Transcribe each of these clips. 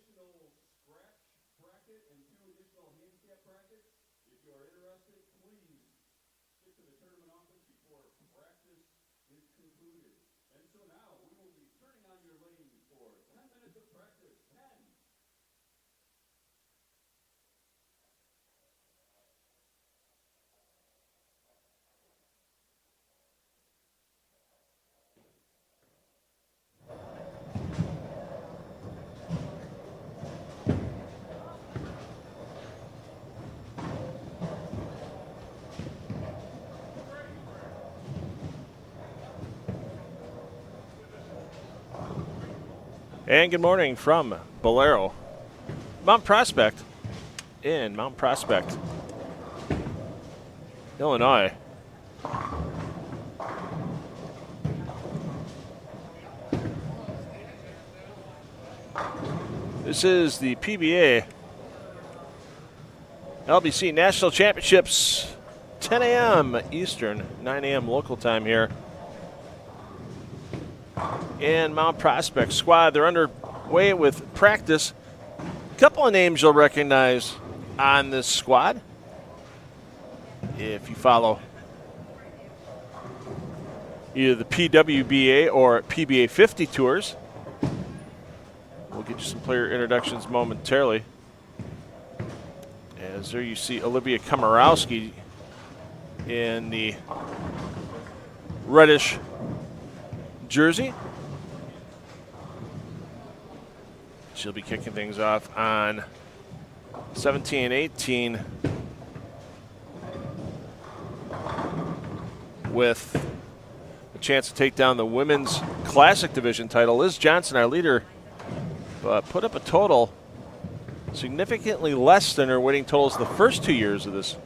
additional scratch bracket and 2 additional handicap brackets. If you are interested, please get to the tournament office before practice is concluded. And so now we will be turning on your lanes for 10 minutes of practice. 10. And good morning from Bolero, Mount Prospect, in Mount Prospect, Illinois. This is the PBA LBC National Championships, 10 a.m. Eastern, 9 a.m. local time here in Mount Prospect. Squad, they're underway with practice. A couple of names you'll recognize on this squad if you follow either the PWBA or PBA 50 tours. We'll get you some player introductions momentarily. As there you see Olivia Komorowski in the reddish jersey. She'll be kicking things off on 17-18 with a chance to take down the women's classic division title. Liz Johnson, our leader, put up a total significantly less than her winning totals the first 2 years of this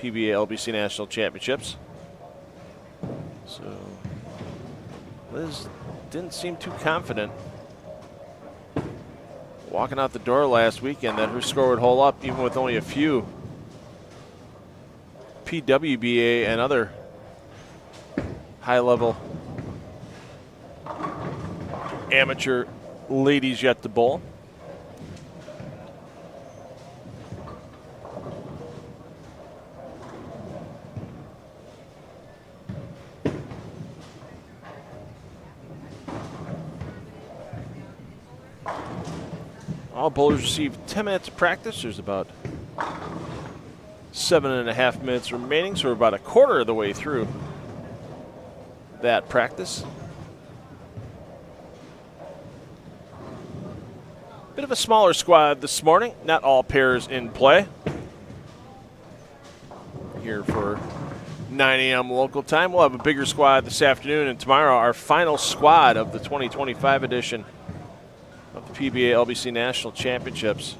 PBA LBC National Championships. So Liz didn't seem too confident walking out the door last weekend that her score would hold up even with only a few PWBA and other high-level amateur ladies yet to bowl. All bowlers receive 10 minutes of practice. There's about 7.5 minutes remaining, so we're about a quarter of the way through that practice. Bit of a smaller squad this morning. Not all pairs in play. Here for 9 a.m. local time. We'll have a bigger squad this afternoon, and tomorrow our final squad of the 2025 edition of the PBA LBC National Championships.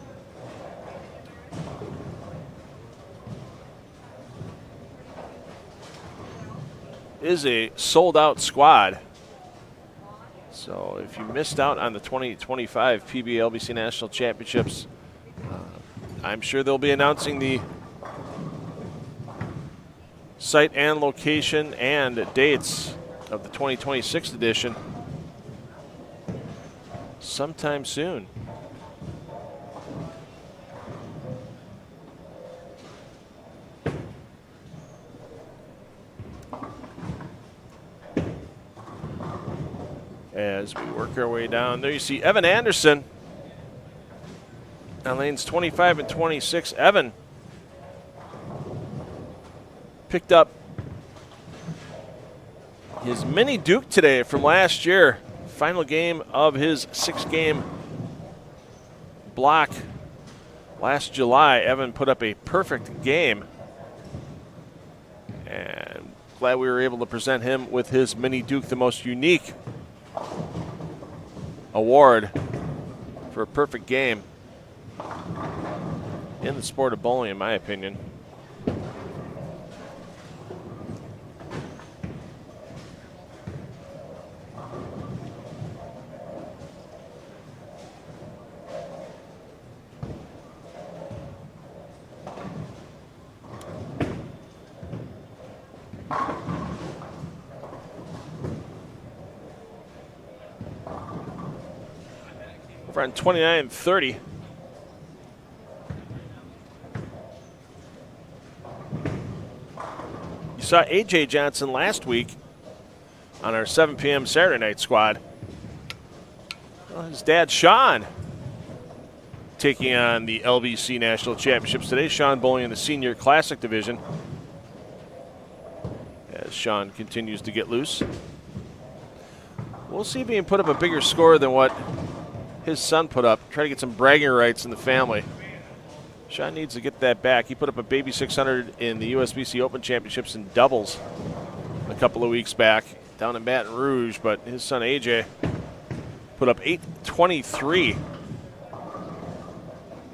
Is a sold-out squad. So if you missed out on the 2025 PBA LBC National Championships, I'm sure they'll be announcing the site and location and dates of the 2026 edition sometime soon. As we work our way down, there you see Evan Anderson on lanes 25 and 26. Evan picked up his mini Duke today from last year. Final game of his 6-game block last July. Evan put up a perfect game, and glad we were able to present him with his mini Duke, the most unique award for a perfect game in the sport of bowling, in my opinion. Over on 29-30. You saw A.J. Johnson last week on our 7 p.m. Saturday night squad. Well, his dad, Sean, taking on the LBC National Championships today. Sean bowling in the Senior Classic Division as Sean continues to get loose. We'll see if he can put up a bigger score than what his son put up. Try to get some bragging rights in the family. Sean needs to get that back. He put up a baby 600 in the USBC Open Championships in doubles a couple of weeks back down in Baton Rouge, but his son AJ put up 823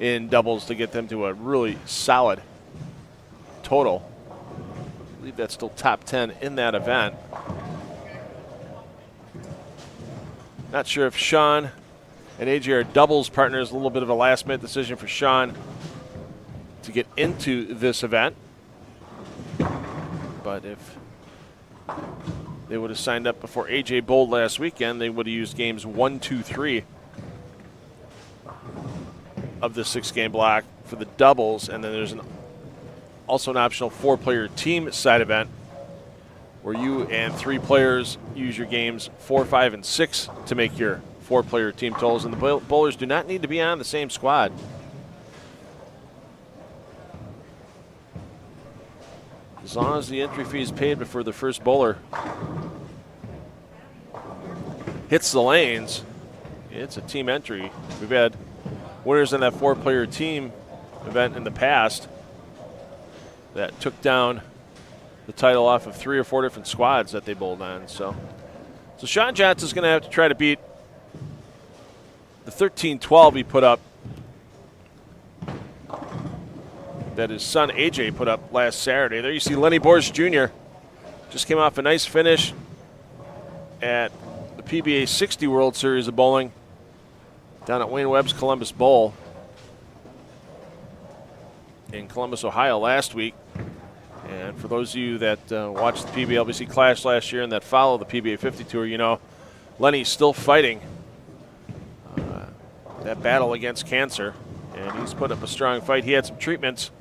in doubles to get them to a really solid total. I believe that's still top 10 in that event. Not sure if Sean and AJ are doubles partners. A little bit of a last-minute decision for Sean to get into this event. But if they would have signed up before AJ bowled last weekend, they would have used games 1, 2, 3 of the 6-game block for the doubles, and then there's also an optional 4-player team side event where you and 3 players use your games 4, 5, and 6 to make your 4-player team totals, and the bowlers do not need to be on the same squad. As long as the entry fee is paid before the first bowler hits the lanes, it's a team entry. We've had winners in that 4-player team event in the past that took down the title off of 3 or 4 different squads that they bowled on. So Sean Johnson's going to have to try to beat the 13-12 he put up that his son AJ put up last Saturday. There you see Lenny Borst Jr. just came off a nice finish at the PBA 60 World Series of Bowling down at Wayne Webb's Columbus Bowl in Columbus, Ohio last week. And for those of you that watched the PBA LBC Clash last year and that follow the PBA 50 Tour, you know Lenny's still fighting that battle against cancer, and he's put up a strong fight. He had some treatments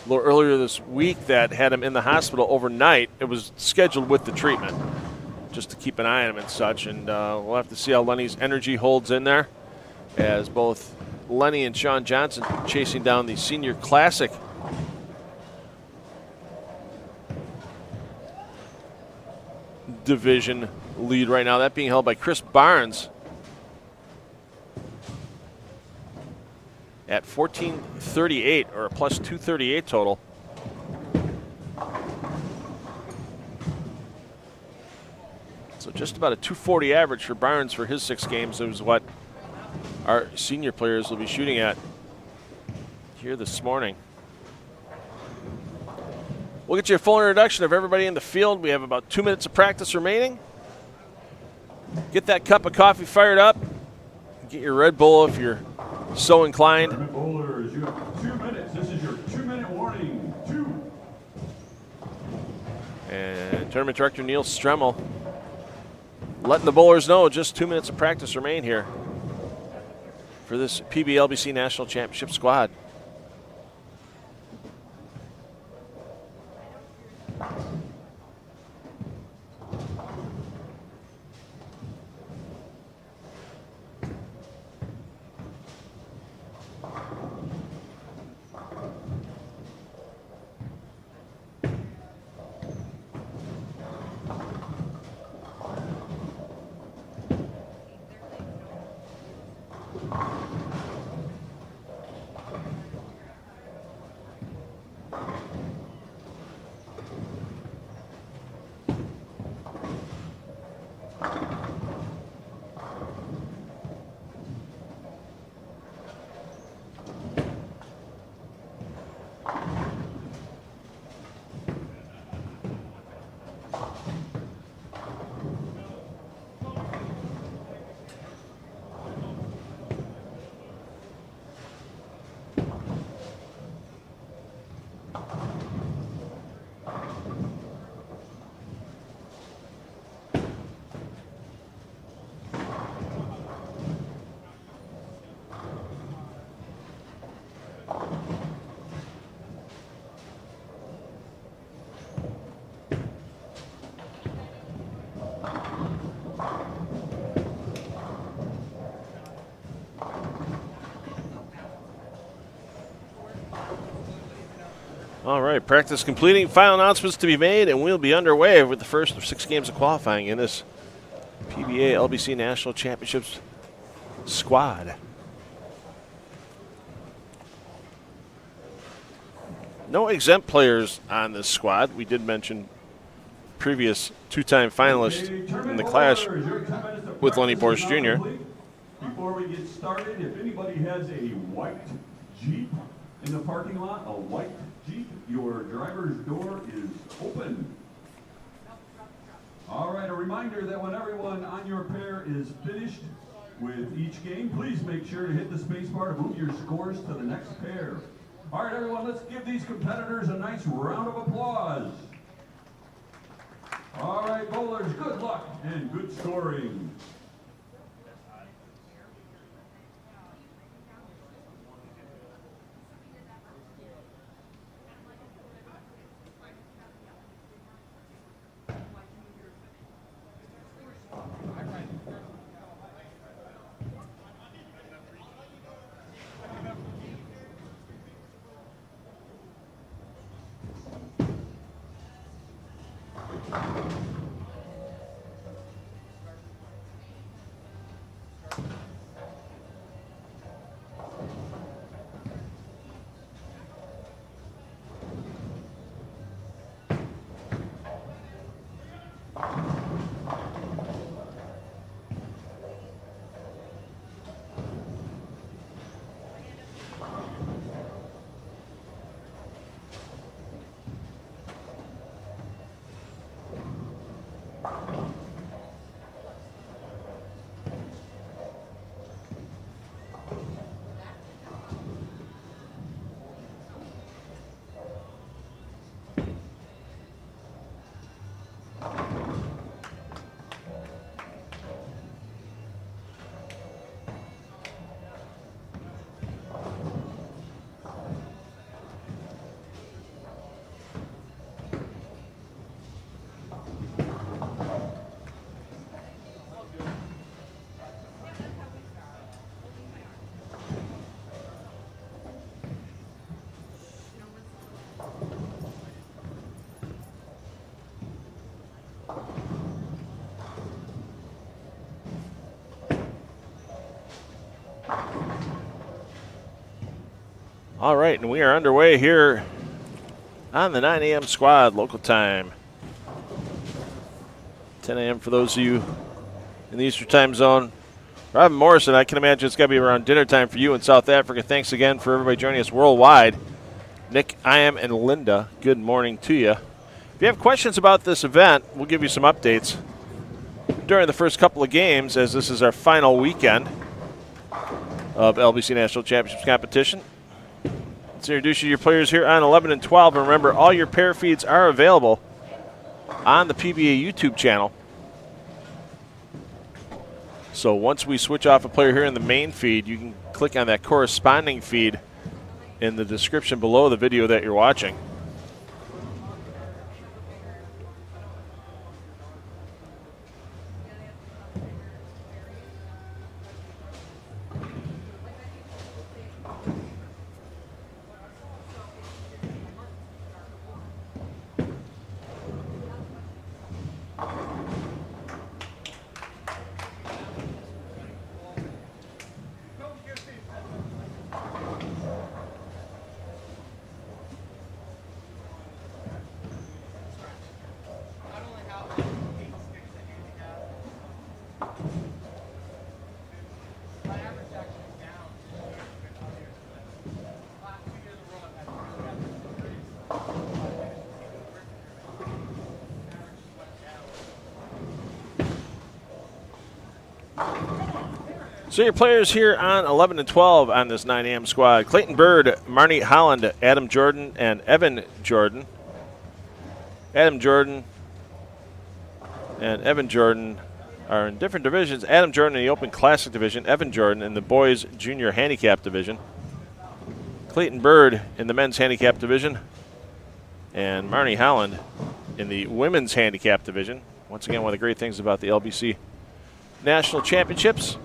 a little earlier this week that had him in the hospital overnight. It was scheduled with the treatment just to keep an eye on him and such, and we'll have to see how Lenny's energy holds in there as both Lenny and Sean Johnson chasing down the Senior Classic division lead right now, that being held by Chris Barnes at 1438, or a plus 238 total. So just about a 240 average for Barnes for his 6 games. It was what our senior players will be shooting at here this morning. We'll get you a full introduction of everybody in the field. We have about 2 minutes of practice remaining. Get that cup of coffee fired up. Get your Red Bull if you're so inclined. Bowlers, you have 2 minutes. This is your 2-minute warning. 2. And Tournament Director Neil Stremmel letting the bowlers know just 2 minutes of practice remain here for this PBA LBC National Championship squad. All right, practice completing. Final announcements to be made, and we'll be underway with the first of 6 games of qualifying in this PBA LBC National Championships squad. No exempt players on this squad. We did mention previous 2-time finalist in the clash with Lenny Borsch Jr. Before we get started, if anybody has a white Jeep in the parking lot, a white Jeep, your driver's door is open. All right, a reminder that when everyone on your pair is finished with each game, please make sure to hit the space bar to move your scores to the next pair. All right, everyone, let's give these competitors a nice round of applause. All right, bowlers, good luck and good scoring. All right, and we are underway here on the 9 a.m. squad, local time. 10 a.m. for those of you in the Eastern time zone. Robin Morrison, I can imagine it's got to be around dinner time for you in South Africa. Thanks again for everybody joining us worldwide. Nick, I am, and Linda, good morning to you. If you have questions about this event, we'll give you some updates during the first couple of games, as this is our final weekend of LBC National Championships competition. Let's introduce you to your players here on 11 and 12. And remember, all your pair feeds are available on the PBA YouTube channel. So once we switch off a player here in the main feed, you can click on that corresponding feed in the description below the video that you're watching. So your players here on 11 and 12 on this 9 a.m. squad: Clayton Bird, Marnie Holland, Adam Jordan, and Evan Jordan. Adam Jordan and Evan Jordan are in different divisions. Adam Jordan in the Open Classic division, Evan Jordan in the Boys Junior Handicap division. Clayton Bird in the Men's Handicap division, and Marnie Holland in the Women's Handicap division. Once again, one of the great things about the LBC National Championships: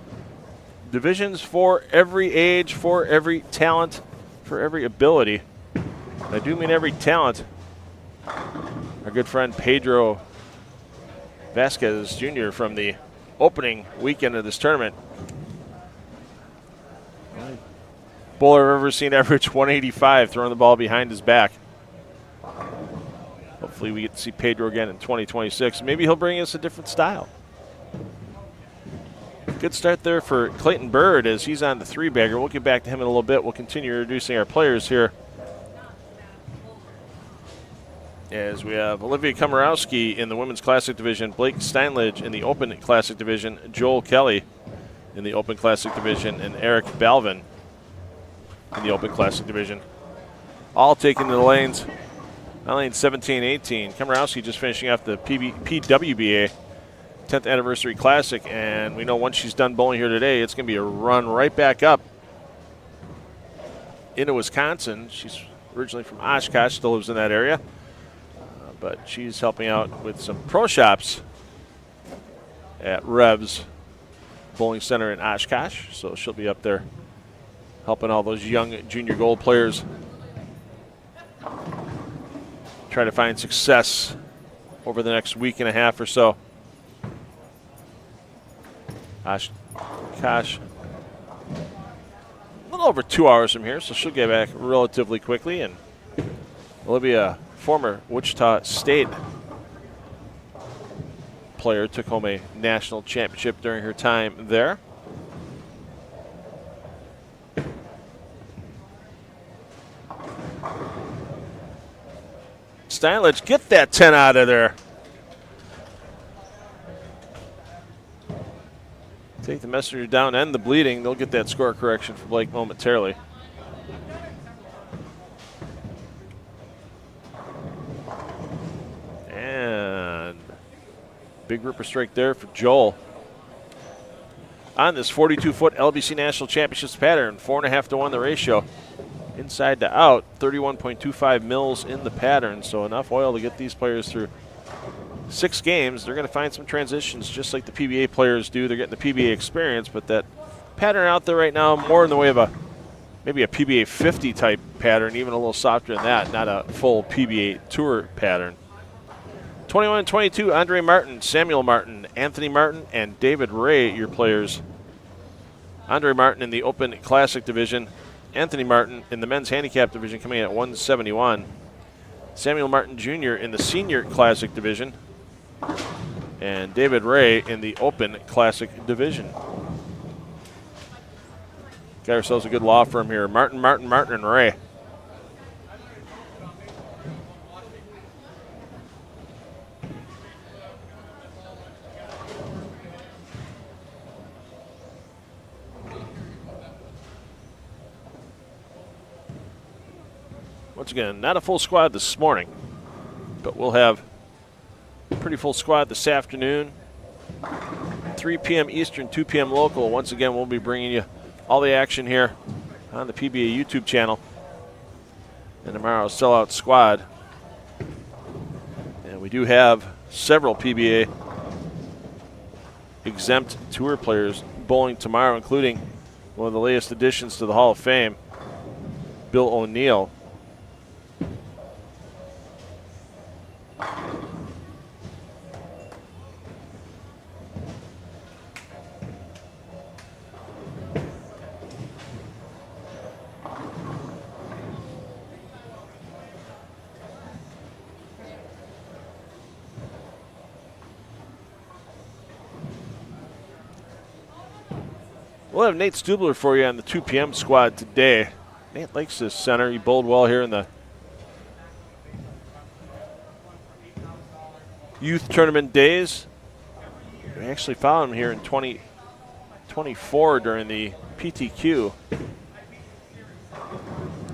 divisions for every age, for every talent, for every ability. I do mean every talent. Our good friend Pedro Vasquez Jr. from the opening weekend of this tournament. Bowler I've ever seen average 185 throwing the ball behind his back. Hopefully we get to see Pedro again in 2026. Maybe he'll bring us a different style. Good start there for Clayton Bird as he's on the 3-bagger. We'll get back to him in a little bit. We'll continue introducing our players here. As we have Olivia Komorowski in the Women's Classic Division, Blake Steinledge in the Open Classic Division, Joel Kelly in the Open Classic Division, and Eric Balvin in the Open Classic Division. All taking to the lanes. Lane 17-18. Komorowski just finishing off the PWBA 10th Anniversary Classic, and we know once she's done bowling here today, it's going to be a run right back up into Wisconsin. She's originally from Oshkosh, still lives in that area, but she's helping out with some pro shops at Revs Bowling Center in Oshkosh, so she'll be up there helping all those young junior gold players try to find success over the next week and a half or so. Oshkosh, a little over 2 hours from here, so she'll get back relatively quickly. And Olivia, former Wichita State player, took home a national championship during her time there. Steinledge, get that 10 out of there. Take the messenger down, end the bleeding. They'll get that score correction for Blake momentarily. And big ripper strike there for Joel. On this 42-foot LBC National Championships pattern, 4.5 to 1 the ratio. Inside to out, 31.25 mils in the pattern, so enough oil to get these players through 6 games. They're going to find some transitions just like the PBA players do. They're getting the PBA experience, but that pattern out there right now, more in the way of maybe a PBA 50 type pattern, even a little softer than that, not a full PBA Tour pattern. 21-22, Andre Martin, Samuel Martin, Anthony Martin, and David Ray, your players. Andre Martin in the Open Classic Division. Anthony Martin in the Men's Handicap Division coming in at 171. Samuel Martin Jr. in the Senior Classic Division. And David Ray in the Open Classic Division. Got ourselves a good law firm here. Martin, and Ray. Once again, not a full squad this morning, but we'll have a pretty full squad this afternoon. 3 p.m. Eastern, 2 p.m. local. Once again, we'll be bringing you all the action here on the PBA YouTube channel. And tomorrow's sellout squad. And we do have several PBA exempt tour players bowling tomorrow, including one of the latest additions to the Hall of Fame, Bill O'Neill. We'll have Nate Stubler for you on the 2 p.m. squad today. Nate likes this center. He bowled well here in the youth tournament days. We actually found him here in 2024 during the PTQ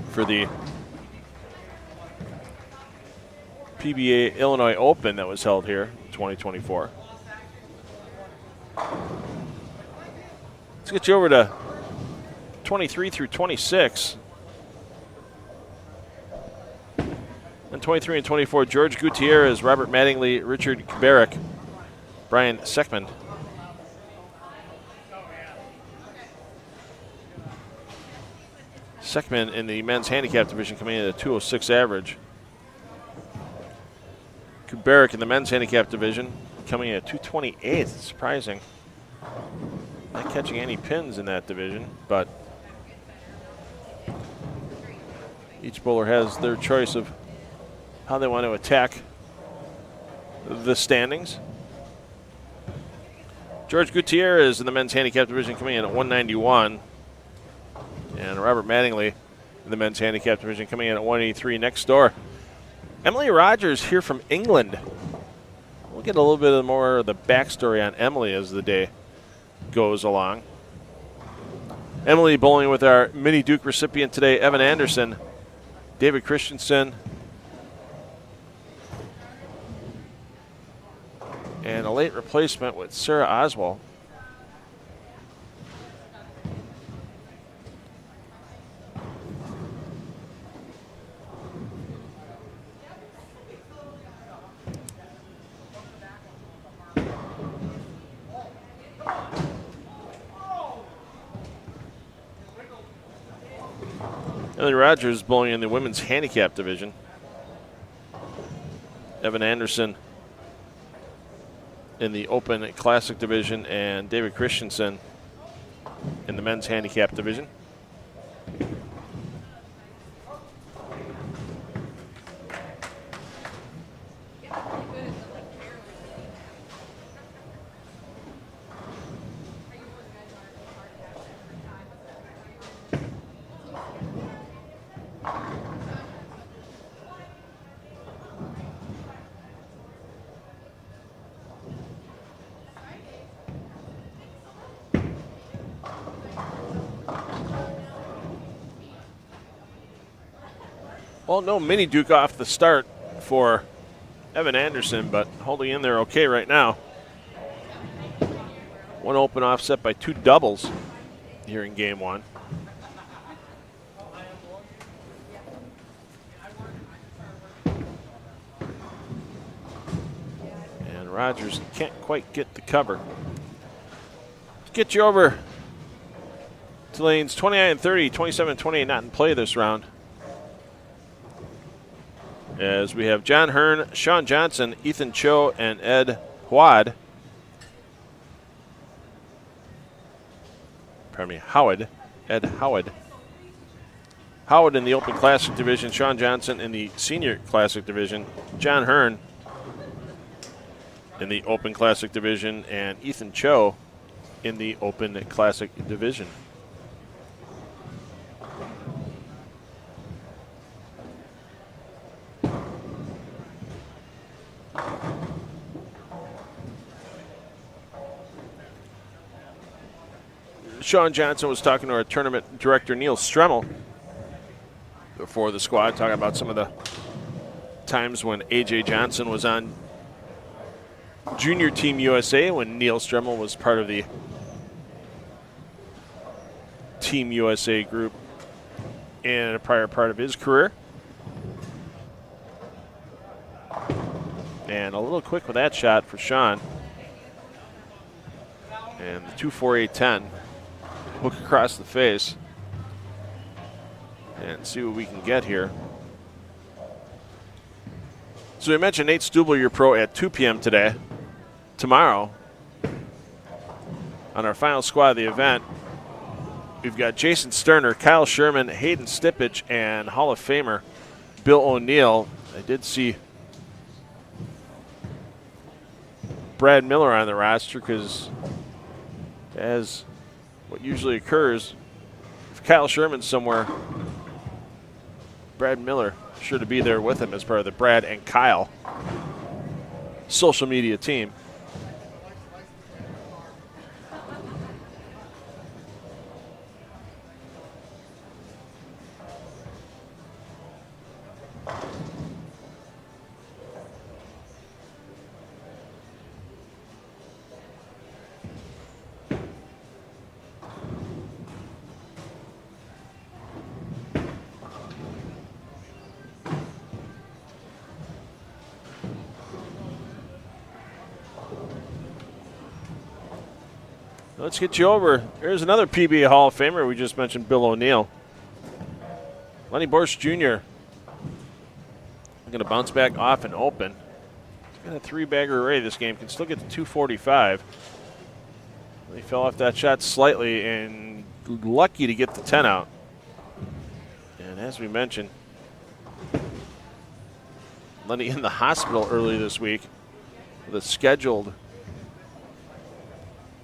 for the PBA Illinois Open that was held here in 2024. Let's get you over to 23 through 26. And 23 and 24, George Gutierrez, Robert Mattingly, Richard Kubarek, Brian Seckman. Second in the men's handicap division coming in at a 206 average. Kubarik in the men's handicap division coming in at 228. Surprising. Not catching any pins in that division, but each bowler has their choice of how they want to attack the standings. George Gutierrez in the men's handicap division coming in at 191. And Robert Mattingly in the men's handicap division coming in at 183 next door. Emily Rogers here from England. We'll get a little bit more of the backstory on Emily as the day goes along. Emily bowling with our Mini Duke recipient today, Evan Anderson, David Christensen, and a late replacement with Sarah Oswald. Emily Rogers bowling in the women's handicap division. Evan Anderson in the Open Classic division, and David Christensen in the men's handicap division. Well, no Mini Duke off the start for Evan Anderson, but holding in there okay right now. One open offset by two doubles here in game one. And Rogers can't quite get the cover. Let's get you over to lanes 29 and 30, 27 and 28 not in play this round, as we have John Hearn, Sean Johnson, Ethan Cho, and Ed Howard. Pardon me, Howard. Ed Howard. Howard in the Open Classic division, Sean Johnson in the Senior Classic division, John Hearn in the Open Classic division, and Ethan Cho in the Open Classic division. Sean Johnson was talking to our tournament director, Neil Stremmel, before the squad, talking about some of the times when A.J. Johnson was on Junior Team USA, when Neil Stremmel was part of the Team USA group in a prior part of his career. And a little quick with that shot for Sean. And the 2-4-8-10. Hook across the face. And see what we can get here. So we mentioned Nate Stubler, your pro, at 2 p.m. today. Tomorrow, on our final squad of the event, we've got Jason Sterner, Kyle Sherman, Hayden Stippich, and Hall of Famer Bill O'Neill. I did see Brad Miller on the roster because, as what usually occurs, if Kyle Sherman's somewhere, Brad Miller sure to be there with him as part of the Brad and Kyle social media team. Let's get you over. Here's another PBA Hall of Famer. We just mentioned Bill O'Neill. Lenny Borsch Jr. going to bounce back off and open. He's got a 3-bagger array this game. Can still get to 245. He fell off that shot slightly and lucky to get the 10 out. And as we mentioned, Lenny in the hospital early this week with a scheduled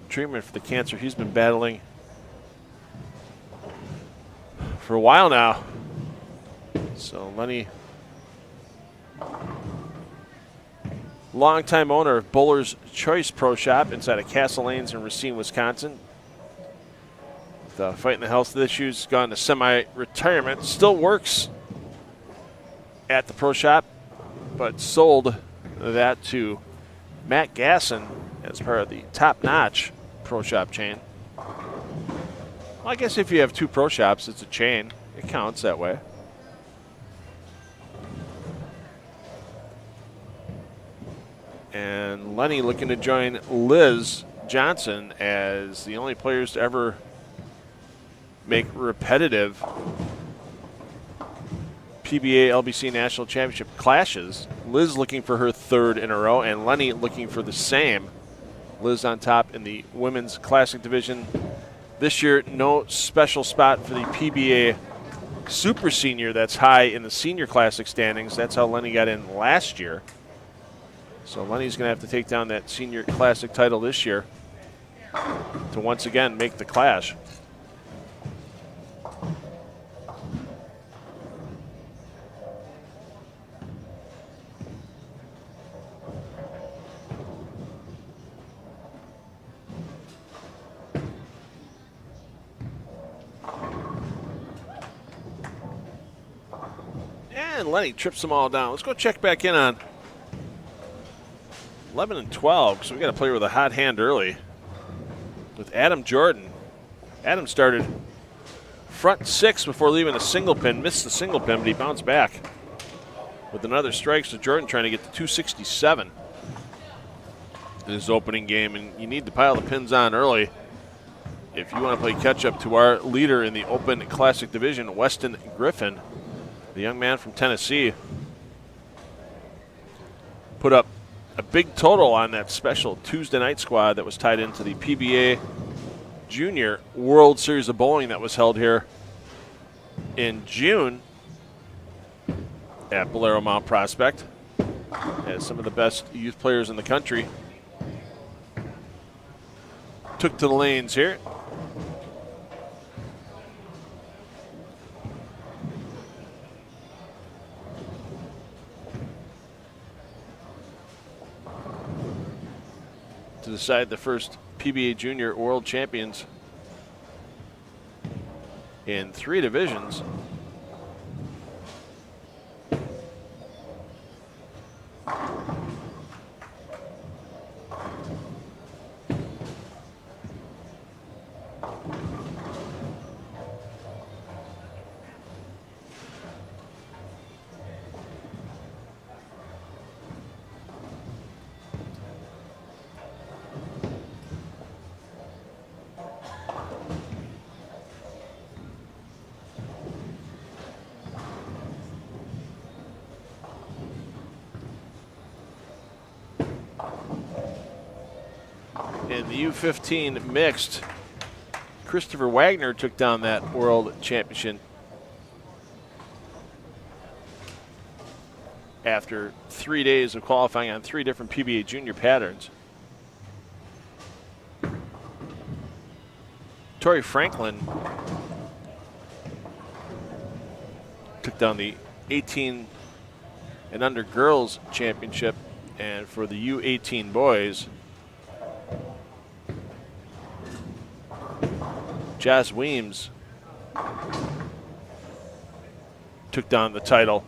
treatment for the cancer he's been battling for a while now. So Lenny, longtime owner of Bowler's Choice Pro Shop inside of Castle Lanes in Racine, Wisconsin. Fighting the health issues, gone to semi-retirement. Still works at the pro shop, but sold that to Matt Gasson as part of the Top Notch pro shop chain. Well, I guess if you have 2 pro shops, it's a chain. It counts that way. And Lenny looking to join Liz Johnson as the only players to ever make repetitive PBA LBC National Championship clashes. Liz looking for her 3rd in a row, and Lenny looking for the same. Liz on top in the women's classic division. This year, no special spot for the PBA Super Senior that's high in the senior classic standings. That's how Lenny got in last year. So Lenny's going to have to take down that senior classic title this year to once again make the clash. And Lenny trips them all down. Let's go check back in on 11 and 12, so we got a player with a hot hand early with Adam Jordan. Adam started front 6 before leaving a single pin, missed the single pin, but he bounced back with another strike. So Jordan trying to get to 267 in his opening game, and you need to pile the pins on early if you want to play catch up to our leader in the Open Classic Division, Weston Griffin, the young man from Tennessee. Put up a big total on that special Tuesday night squad that was tied into the PBA Junior World Series of Bowling that was held here in June at Bolero Mount Prospect, as some of the best youth players in the country took to the lanes here. To decide the first PBA Junior World Champions in 3 divisions. In the U15 mixed, Christopher Wagner took down that world championship after 3 days of qualifying on 3 different PBA junior patterns. Torrey Franklin took down the 18 and under girls championship, and for the U18 boys, Jas Weems took down the title.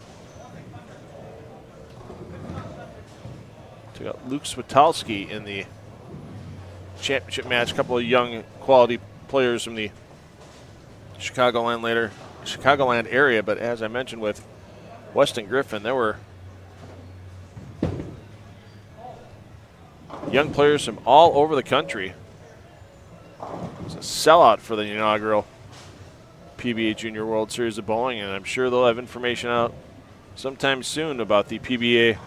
Took out Luke Switalski in the championship match. A couple of young quality players from the Chicagoland area, but as I mentioned with Weston Griffin, there were young players from all over the country. It was a sellout for the inaugural PBA Junior World Series of Bowling, and I'm sure they'll have information out sometime soon about the PBA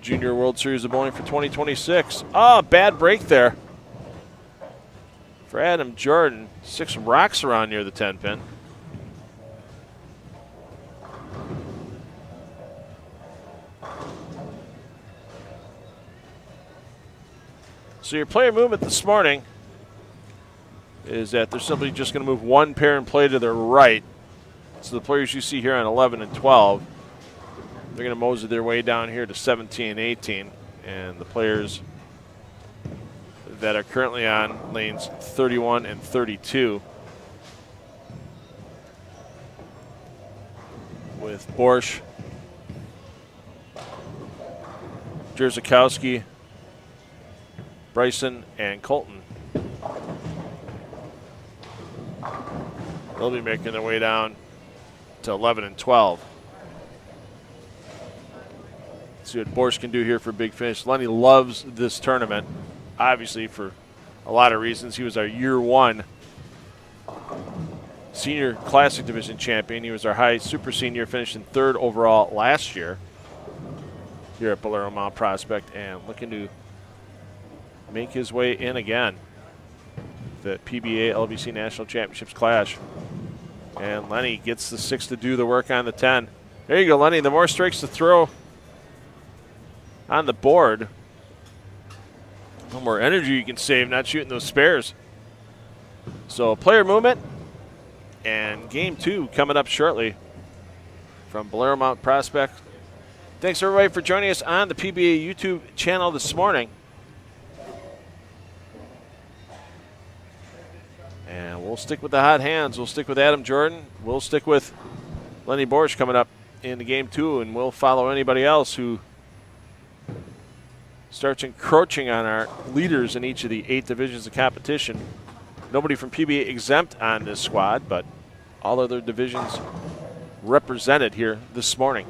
Junior World Series of Bowling for 2026. Oh, bad break there for Adam Jordan. 6 rocks around near the 10-pin. So your player movement this morning is that they're simply just going to move one pair and play to their right. So the players you see here on 11 and 12, they're going to mosey their way down here to 17 and 18. And the players that are currently on lanes 31 and 32, with Borsch, Jerzakowski, Bryson, and Colton. They'll be making their way down to 11 and 12. See what Borsch can do here for a big finish. Lenny loves this tournament, obviously for a lot of reasons. He was our year 1 senior classic division champion. He was our high super senior, finishing 3rd overall last year here at Bolero Mount Prospect, and looking to make his way in again. The PBA LBC National Championships clash. And Lenny gets the 6 to do the work on the 10. There you go, Lenny. The more strikes to throw on the board, the more energy you can save not shooting those spares. So player movement and game 2 coming up shortly from Bolero Mount Prospect. Thanks everybody for joining us on the PBA YouTube channel this morning. And we'll stick with the hot hands. We'll stick with Adam Jordan. We'll stick with Lenny Borsch coming up in the game 2, and we'll follow anybody else who starts encroaching on our leaders in each of the 8 divisions of competition. Nobody from PBA exempt on this squad, but all other divisions represented here this morning.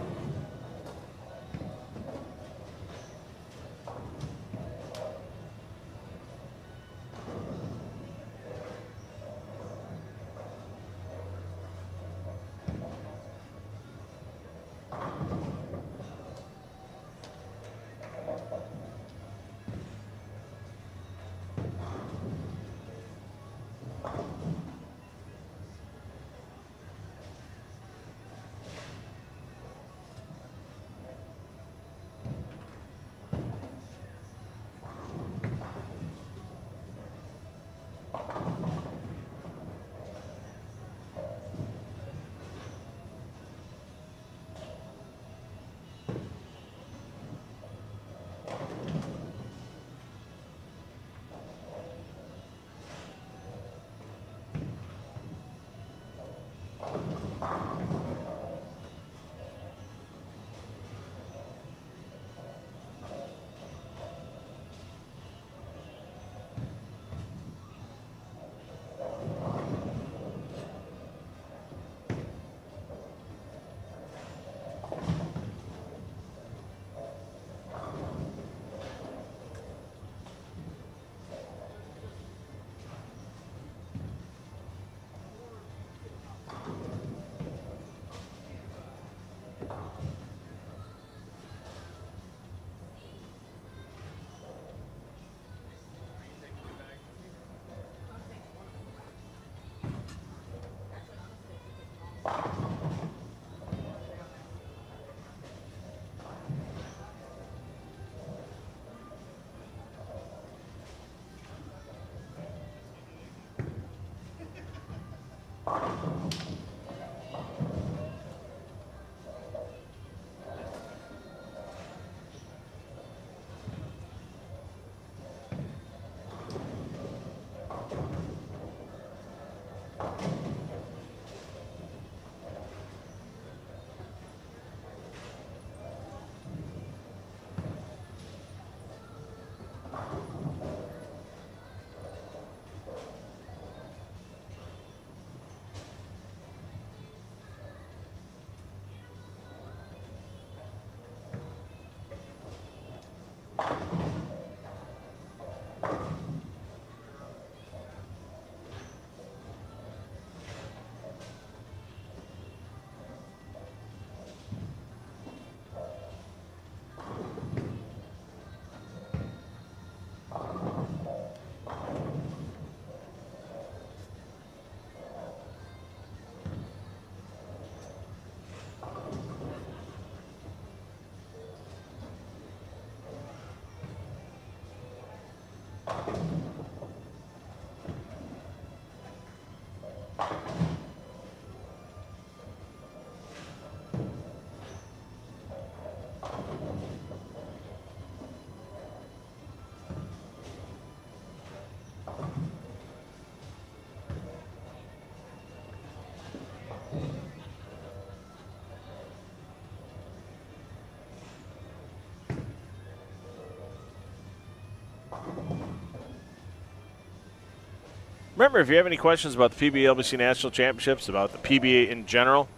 Remember, if you have any questions about the PBA LBC National Championships, about the PBA in general,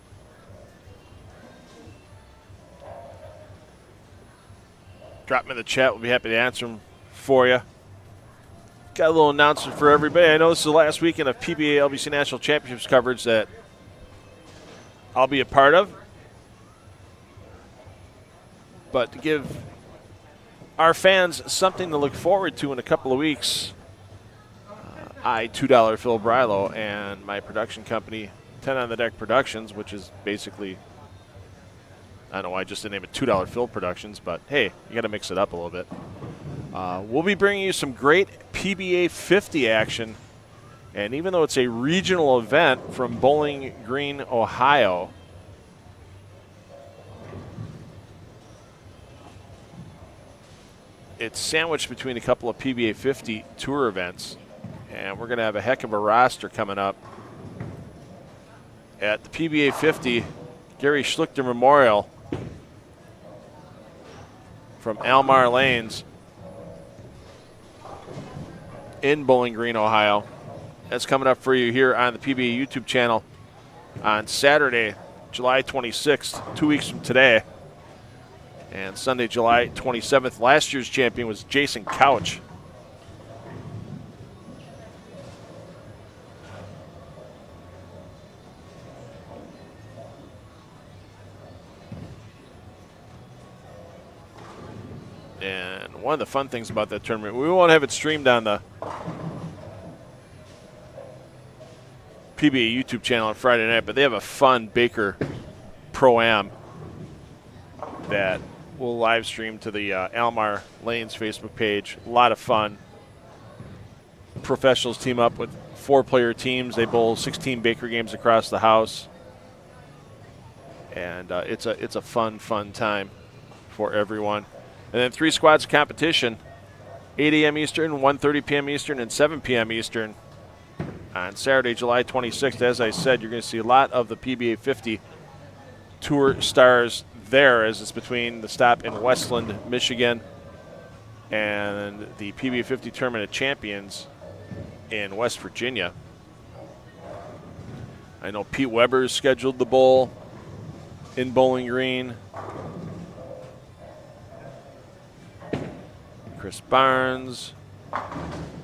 drop them in the chat. We'll be happy to answer them for you. Got a little announcement for everybody. I know this is the last weekend of PBA LBC National Championships coverage that I'll be a part of. But to give our fans something to look forward to in a couple of weeks, I, $2 Phil Brylo, and my production company, 10 on the Deck Productions, which is basically, I don't know why I just didn't name it $2 Phil Productions, but hey, you got to mix it up a little bit. We'll be bringing you some great PBA 50 action, and even though it's a regional event from Bowling Green, Ohio, it's sandwiched between a couple of PBA 50 tour events, and we're going to have a heck of a roster coming up. At the PBA 50, Gary Schlichter Memorial from Almar Lanes in Bowling Green, Ohio. That's coming up for you here on the PBA YouTube channel on Saturday, July 26th, 2 weeks from today. And Sunday, July 27th, last year's champion was Jason Couch. And one of the fun things about that tournament, we won't have it streamed on the PBA YouTube channel on Friday night, but they have a fun Baker Pro-Am that we'll live stream to the Almar Lanes Facebook page. A lot of fun. Professionals team up with 4-player teams. They bowl 16 Baker games across the house. And it's a fun time for everyone. And then 3 squads of competition, 8 a.m. Eastern, 1:30 p.m. Eastern, and 7 p.m. Eastern on Saturday, July 26th. As I said, you're going to see a lot of the PBA 50 Tour stars there, as it's between the stop in Westland, Michigan, and the PBA 50 Tournament of Champions in West Virginia. I know Pete Weber's scheduled the bowl in Bowling Green. Chris Barnes,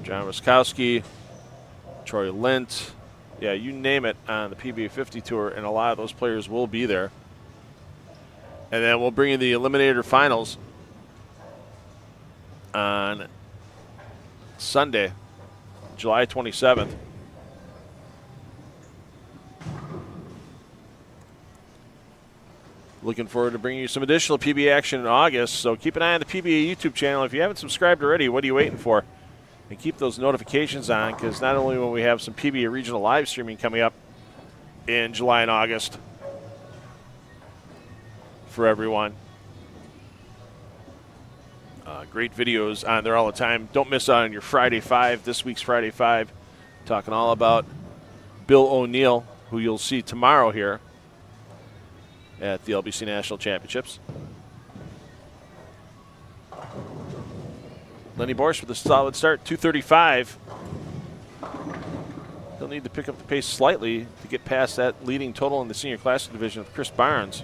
John Wiskowski, Troy Lint. Yeah, you name it on the PBA 50 Tour, and a lot of those players will be there. And then we'll bring you the Eliminator Finals on Sunday, July 27th. Looking forward to bringing you some additional PBA action in August, so keep an eye on the PBA YouTube channel. If you haven't subscribed already, what are you waiting for? And keep those notifications on, because not only will we have some PBA regional live streaming coming up in July and August for everyone. Great videos on there all the time. Don't miss out on your Friday 5, this week's Friday 5, talking all about Bill O'Neill, who you'll see tomorrow here at the LBC National Championships. Lenny Borsch with a solid start, 235. He'll need to pick up the pace slightly to get past that leading total in the senior classic division with Chris Barnes.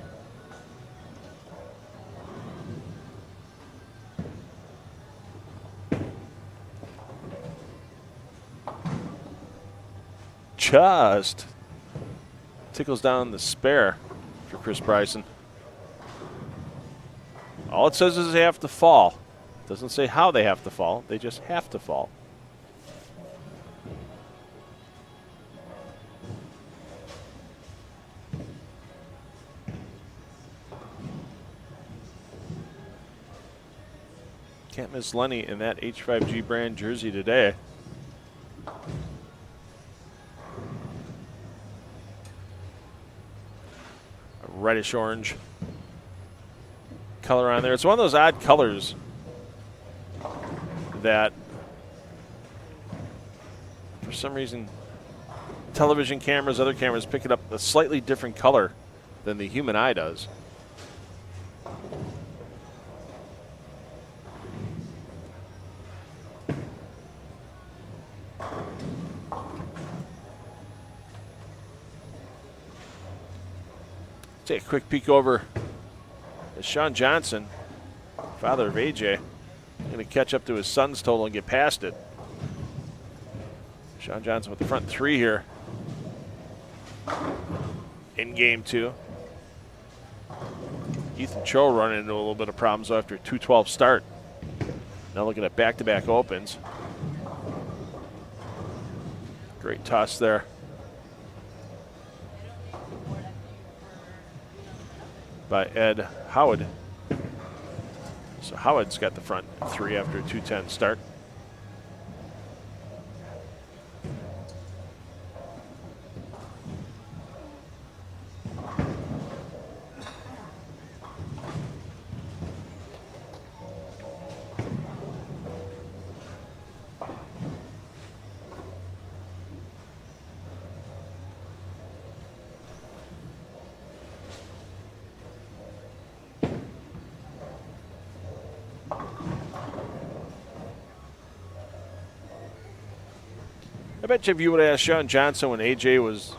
Just tickles down the spare for Chris Bryson. All it says is they have to fall. It doesn't say how they have to fall. They just have to fall. Can't miss Lenny in that H5G brand jersey today. Reddish orange color on there. It's one of those odd colors that for some reason television cameras, other cameras pick it up a slightly different color than the human eye does. Take a quick peek over at Sean Johnson, father of AJ. Going to catch up to his son's total and get past it. Sean Johnson with the front three here in game 2. Ethan Cho running into a little bit of problems after a 2-12 start. Now looking at back-to-back opens. Great toss there by Ed Howard. So Howard's got the front three after a 2-10 start. I bet you if you would have asked Sean Johnson when AJ was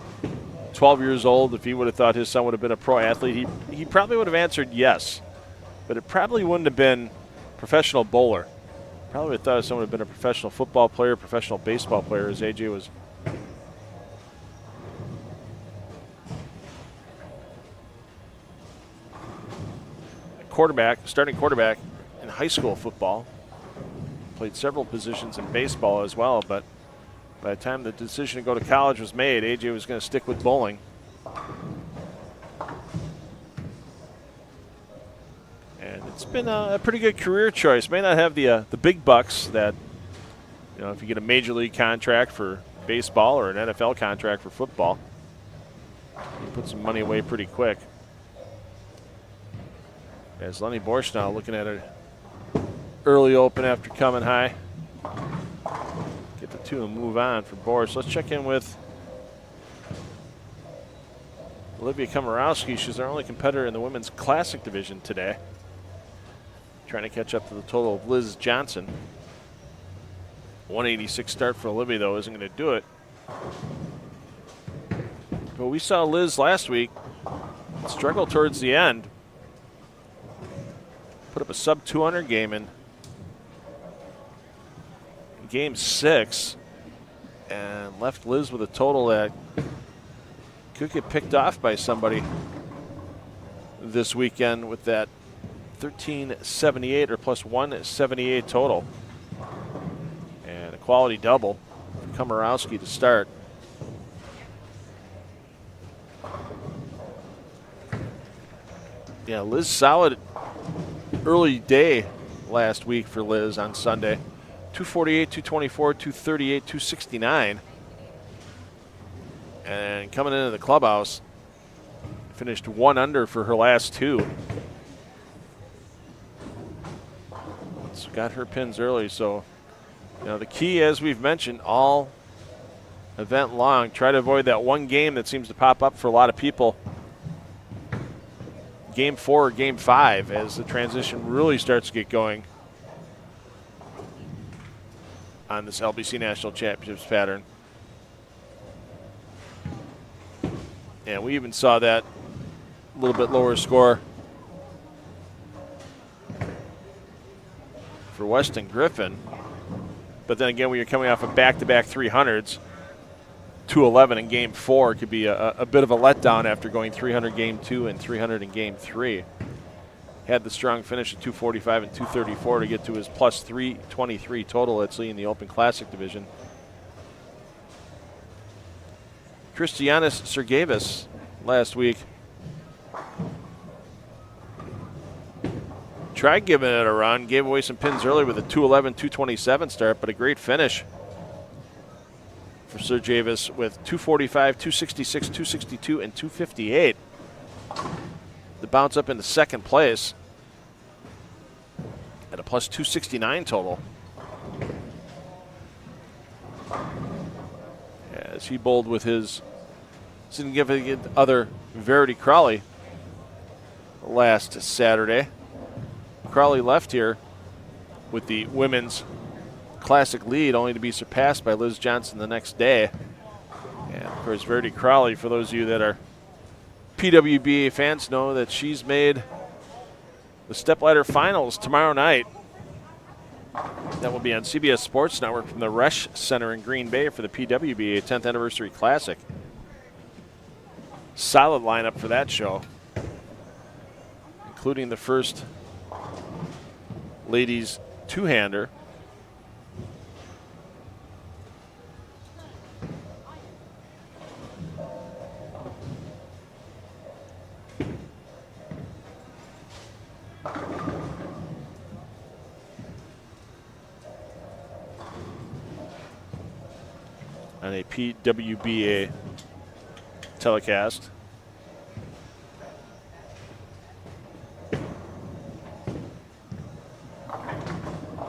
12 years old if he would have thought his son would have been a pro athlete, he probably would have answered yes. But it probably wouldn't have been professional bowler. Probably would have thought his son would have been a professional football player, professional baseball player, as AJ was. Starting quarterback in high school football. Played several positions in baseball as well, but by the time the decision to go to college was made, AJ was going to stick with bowling. And it's been a pretty good career choice. May not have the big bucks that, if you get a major league contract for baseball or an NFL contract for football, you put some money away pretty quick. As Lenny Borsch now looking at an early open after coming high. Get the 2 and move on for Borsch. Let's check in with Olivia Komorowski. She's our only competitor in the women's classic division today. Trying to catch up to the total of Liz Johnson. 186 start for Olivia, though, isn't going to do it. But we saw Liz last week struggle towards the end. Put up a sub-200 game in game 6 and left Liz with a total that could get picked off by somebody this weekend with that 1378 or plus 178 total. And a quality double for Komorowski to start. Yeah, Liz solid early day last week for Liz on Sunday. 248, 224, 238, 269. And coming into the clubhouse, finished 1 under for her last 2. So got her pins early. So, the key, as we've mentioned, all event long, try to avoid that one game that seems to pop up for a lot of people. Game 4 or Game 5 as the transition really starts to get going on this LBC National Championships pattern. And we even saw that a little bit lower score for Weston Griffin. But then again, when you're coming off of back-to-back 300s, 211 in Game 4 could be a bit of a letdown after going 300 Game 2 and 300 in Game 3. Had the strong finish at 245 and 234 to get to his plus 323 total that's leading the Open Classic division. Christianis Sergevas last week tried giving it a run, gave away some pins early with a 211, 227 start, but a great finish for Sergevas with 245, 266, 262, and 258. The bounce up into second place at a plus 269 total. As he bowled with his significant other, Verity Crawley, last Saturday. Crawley left here with the women's classic lead, only to be surpassed by Liz Johnson the next day. And of course, Verity Crawley, for those of you that are PWBA fans know that she's made the stepladder finals tomorrow night. That will be on CBS Sports Network from the Resch Center in Green Bay for the PWBA 10th Anniversary Classic. Solid lineup for that show, including the first ladies two-hander. On a PWBA telecast.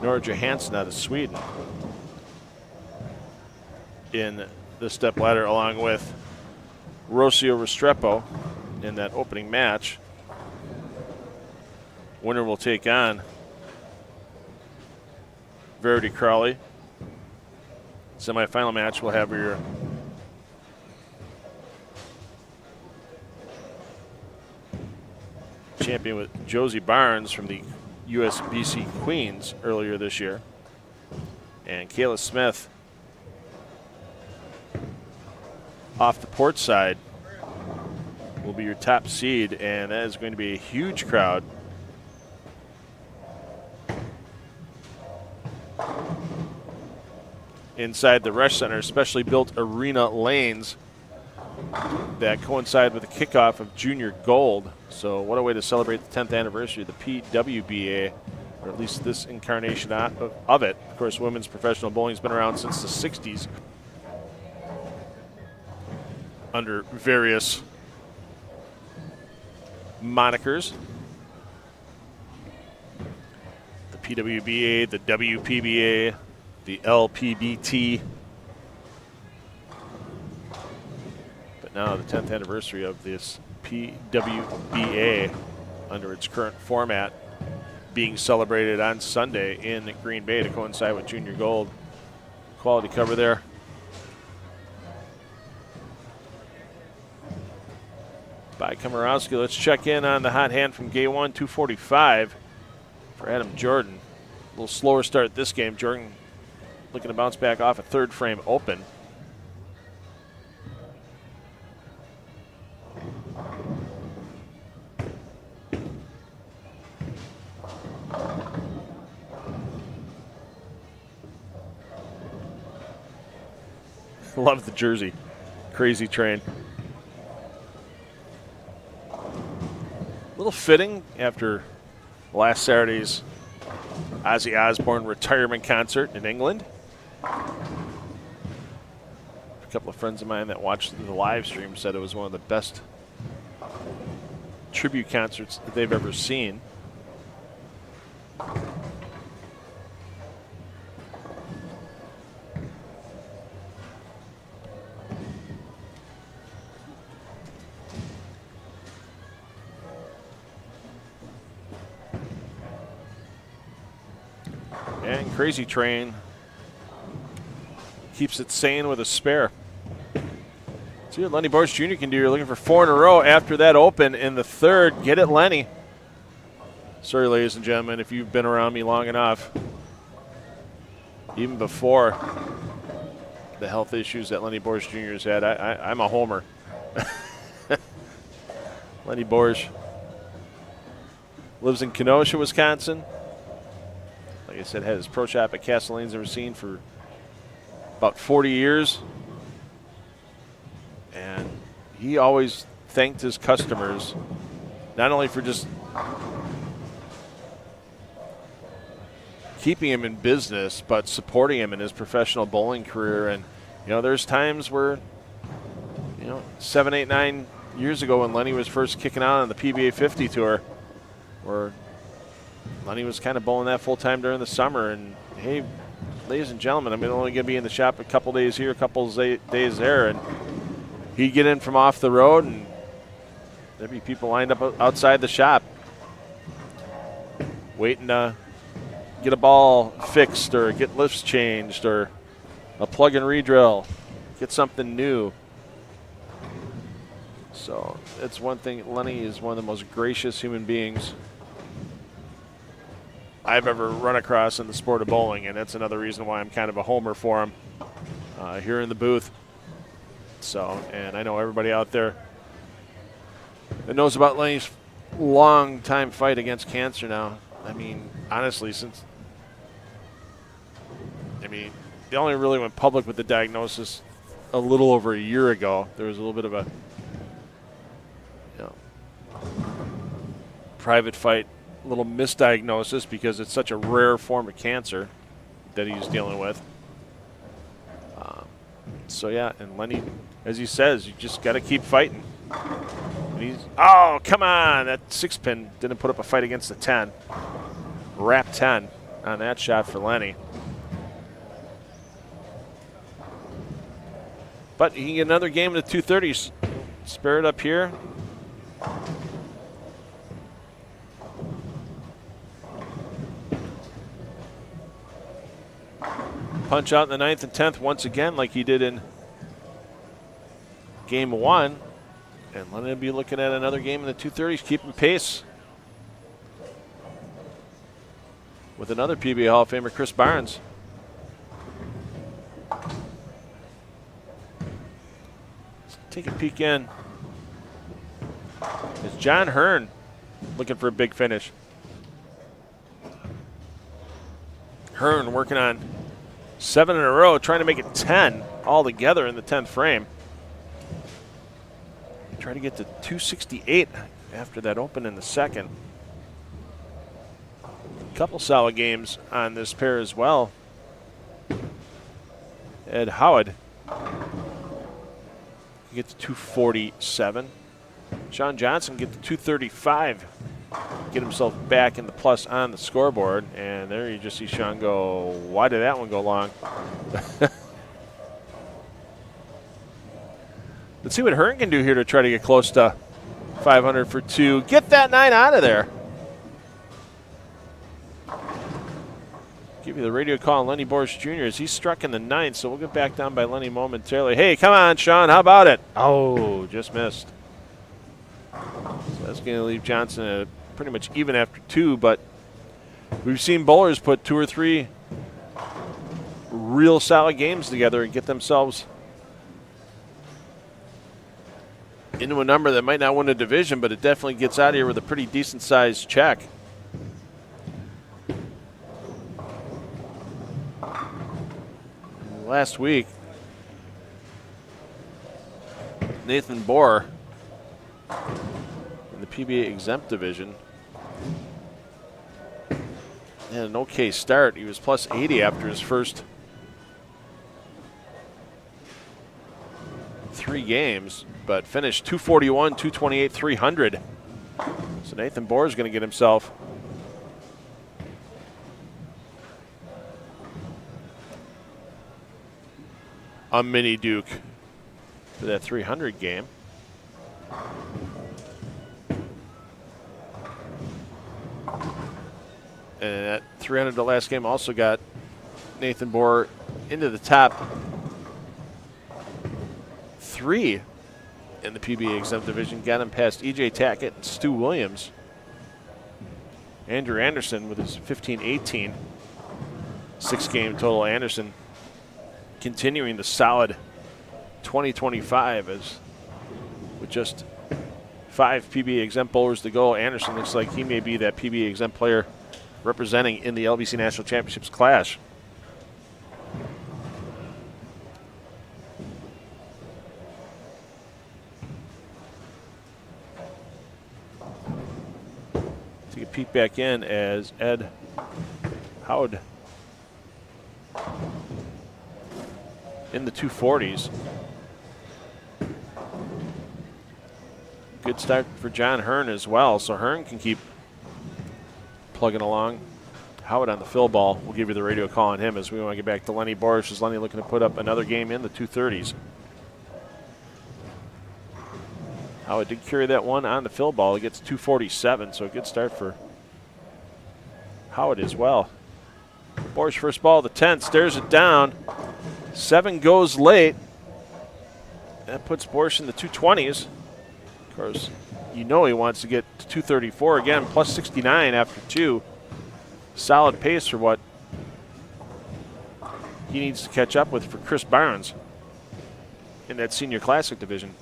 Nora Johansson out of Sweden in the stepladder, along with Rocio Restrepo in that opening match. Winner will take on Verity Crowley. Semifinal match will have your champion with Josie Barnes from the USBC Queens earlier this year. And Kayla Smith off the port side will be your top seed, and that is going to be a huge crowd. Inside the Resch Center, specially built arena lanes that coincide with the kickoff of Junior Gold. So what a way to celebrate the 10th anniversary of the PWBA, or at least this incarnation of it. Of course, women's professional bowling has been around since the 60s under various monikers. The PWBA, the WPBA, the LPBT. But now the 10th anniversary of this PWBA under its current format being celebrated on Sunday in Green Bay to coincide with Junior Gold. Quality cover there. By Komorowski. Let's check in on the hot hand from Gay 1, 245 for Adam Jordan. A little slower start this game. Jordan looking to bounce back off a third frame open. Love the jersey. Crazy Train. A little fitting after last Saturday's Ozzy Osbourne retirement concert in England. A couple of friends of mine that watched the live stream said it was one of the best tribute concerts that they've ever seen. And Crazy Train keeps it sane with a spare. See what Lenny Boris Jr. can do. You're looking for 4 in a row after that open in the third. Get it, Lenny. Sorry, ladies and gentlemen, if you've been around me long enough. Even before the health issues that Lenny Boris Jr. has had, I'm a homer. Lenny Boris lives in Kenosha, Wisconsin. Like I said, had his pro shop at Castellane's and Racine for about 40 years. And he always thanked his customers, not only for just keeping him in business, but supporting him in his professional bowling career. And, you know, there's times where, 7, 8, 9 years ago when Lenny was first kicking out on the PBA 50 tour, where Lenny was kind of bowling that full time during the summer. And, hey, ladies and gentlemen, I'm only going to be in the shop a couple days here, a couple days there. And he'd get in from off the road, and there'd be people lined up outside the shop waiting to get a ball fixed or get lifts changed or a plug and redrill, get something new. So it's one thing. Lenny is one of the most gracious human beings I've ever run across in the sport of bowling, and that's another reason why I'm kind of a homer for him here in the booth. So, and I know everybody out there that knows about Lenny's long time fight against cancer now. I mean, honestly, they only really went public with the diagnosis a little over a year ago. There was a little bit of a private fight, a little misdiagnosis because it's such a rare form of cancer that he's dealing with. So yeah, and Lenny, as he says, you just got to keep fighting. And oh, come on, that 6-pin didn't put up a fight against the 10. Wrap 10 on that shot for Lenny. But he can get another game in the 230s. Spare it up here. Punch out in the 9th and 10th once again like he did in game 1. And Lenny will be looking at another game in the 230s, keeping pace with another PBA Hall of Famer, Chris Barnes. Let's take a peek in. It's John Hearn looking for a big finish. Hearn working on 7 in a row, trying to make it 10 all together in the 10th frame. Try to get to 268 after that open in the second. A couple solid games on this pair as well. Ed Howard get to 247. Sean Johnson get to 235. Get himself back in the plus on the scoreboard. And there you just see Sean go, why did that one go long? Let's see what Hearn can do here to try to get close to 500 for 2. Get that 9 out of there. Give you the radio call on Lenny Boris Jr. as he's struck in the 9th, so we'll get back down by Lenny momentarily. Hey, come on, Sean, how about it? Oh, just missed. So that's going to leave Johnson at pretty much even after 2, but we've seen bowlers put 2 or 3 real solid games together and get themselves into a number that might not win a division, but it definitely gets out of here with a pretty decent-sized check. Last week, Nathan Bohr in the PBA exempt division had an okay start. He was plus 80 after his first 3 games, but finished 241, 228, 300. So Nathan Bohr is going to get himself a mini Duke for that 300 game. And that 300 the last game also got Nathan Bohr into the top 3 in the PBA exempt division. Got him past E.J. Tackett and Stu Williams. Andrew Anderson with his 15-18. 6-game total. Anderson continuing the solid 2025 as with just 5 PBA exempt bowlers to go. Anderson looks like he may be that PBA exempt player representing in the LBC National Championships clash. Take a peek back in as Ed Howard in the 240s. Good start for John Hearn as well, so Hearn can keep plugging along. Howard on the fill ball. We'll give you the radio call on him as we want to get back to Lenny Boris, as Lenny looking to put up another game in the 230s. Howard did carry that one on the fill ball. He gets 247, so a good start for Howard as well. Boris first ball, the 10th, stares it down. 7 goes late. That puts Boris in the 220s. course, you know he wants to get to 234 again, plus 69 after 2. Solid pace for what he needs to catch up with for Chris Barnes in that senior classic division.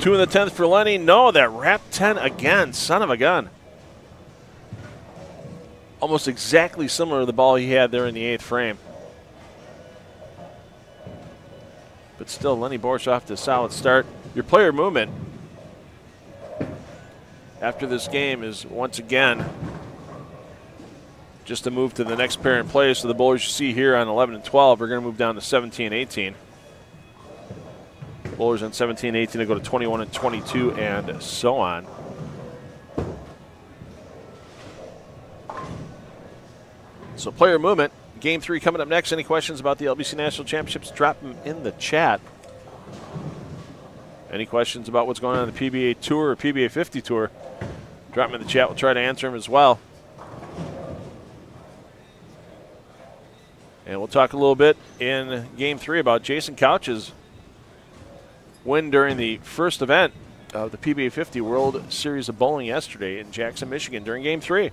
Two in the 10th for Lenny. No, that wrap 10 again. Son of a gun. Almost exactly similar to the ball he had there in the 8th frame. But still, Lenny Borsch off to a solid start. Your player movement after this game is once again just to move to the next pair in play. So the bowlers you see here on 11 and 12 are going to move down to 17 and 18. Bowlers on 17 and 18 to go to 21 and 22 and so on. So player movement. Game 3 coming up next. Any questions about the LBC National Championships, drop them in the chat. Any questions about what's going on in the PBA Tour or PBA 50 Tour, drop them in the chat. We'll try to answer them as well. And we'll talk a little bit in Game 3 about Jason Couch's win during the first event of the PBA 50 World Series of Bowling yesterday in Jackson, Michigan during Game 3.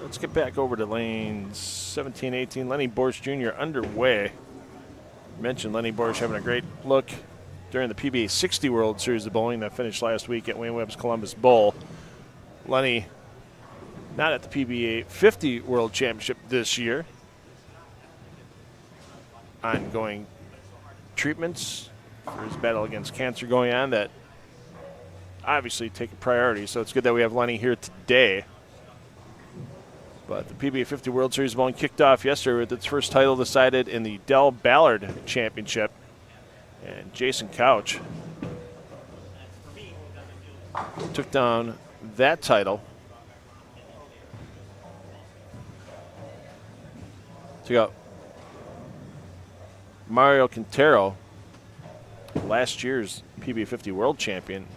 let's get back over to lanes 17, 18. Lenny Borsch Jr. underway. Mentioned Lenny Borsch having a great look during the PBA 60 World Series of Bowling that finished last week at Wayne Webb's Columbus Bowl. Lenny not at the PBA 50 World Championship this year. Ongoing treatments for his battle against cancer going on that obviously take a priority, so it's good that we have Lenny here today. But the PBA 50 World Series Bowling kicked off yesterday with its first title decided in the Del Ballard Championship. And Jason Couch took down that title. Took out Mario Quintero, last year's PBA 50 World Champion,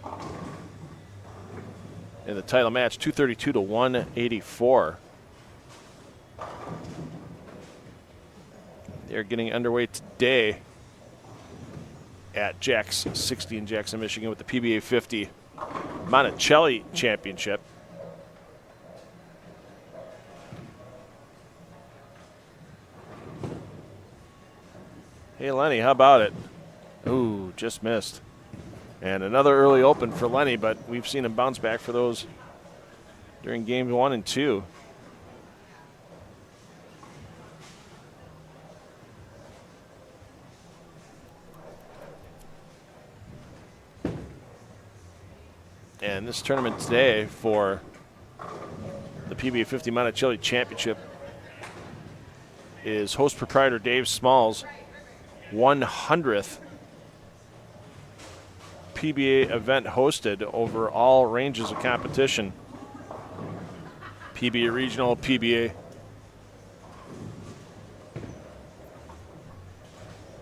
in the title match, 232 to 184. They're getting underway today at Jack's 60 in Jackson, Michigan with the PBA 50 Monticelli Championship. Hey, Lenny, how about it? Ooh, just missed. And another early open for Lenny, but we've seen him bounce back for those during games 1 and 2. And this tournament today for the PBA 50 Monticelli Championship is host proprietor Dave Small's 100th PBA event hosted over all ranges of competition. PBA Regional, PBA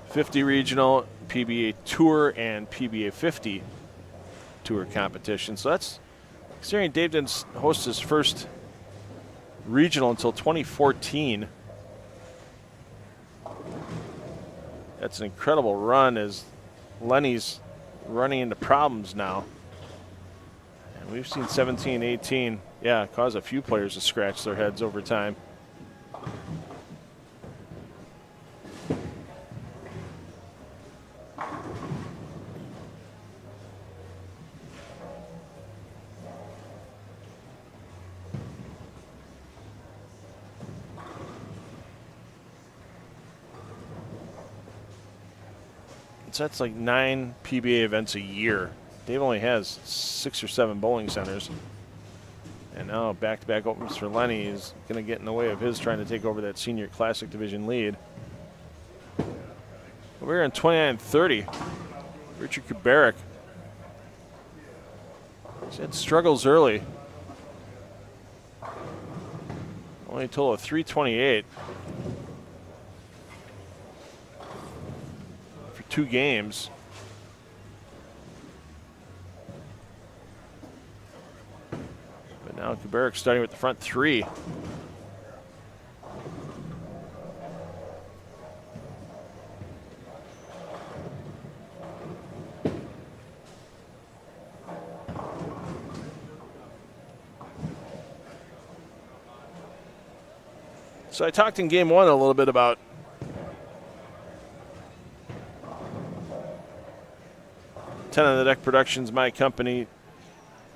50 Regional, PBA Tour, and PBA 50 Tour competition. So that's, considering Dave didn't host his first regional until 2014. That's an incredible run as Lenny's running into problems now. And we've seen 17, 18, cause a few players to scratch their heads over time. So that's like 9 PBA events a year. Dave only has 6 or 7 bowling centers. And now back-to-back opens for Lenny is going to get in the way of his trying to take over that senior classic division lead. We're in 29-30. Richard Kubarik. He's had struggles early. Only a total of 328. 2 games. But now Kubarik starting with the front 3. So I talked in game 1 a little bit about Ten on the Deck Productions, my company.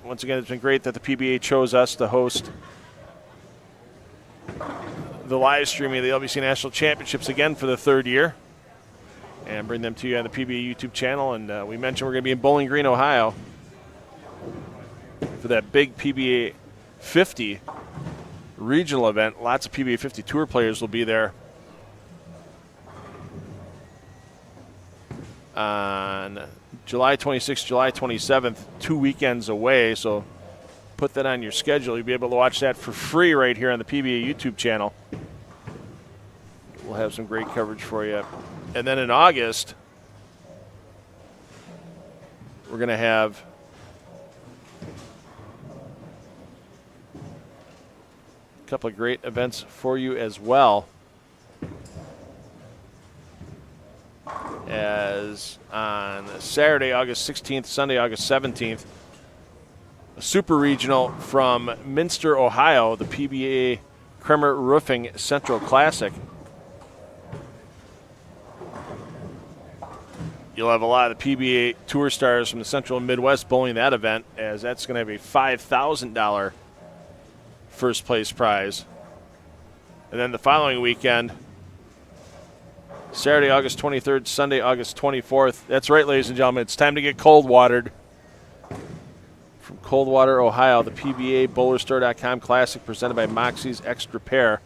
Once again, it's been great that the PBA chose us to host the live streaming of the LBC National Championships again for the 3rd year and bring them to you on the PBA YouTube channel. And we mentioned we're going to be in Bowling Green, Ohio for that big PBA 50 regional event. Lots of PBA 50 Tour players will be there on July 26th, July 27th, 2 weekends away. So put that on your schedule. You'll be able to watch that for free right here on the PBA YouTube channel. We'll have some great coverage for you. And then in August, we're going to have a couple of great events for you as well. As on Saturday, August 16th, Sunday, August 17th, a super regional from Minster, Ohio, the PBA Kremer Roofing Central Classic. You'll have a lot of the PBA Tour stars from the Central and Midwest bowling that event, as that's going to have a $5,000 first place prize. And then the following weekend, Saturday, August 23rd, Sunday, August 24th. That's right, ladies and gentlemen, it's time to get cold watered. From Coldwater, Ohio, the PBA BowlerStore.com Classic presented by Moxie's Extra Pair.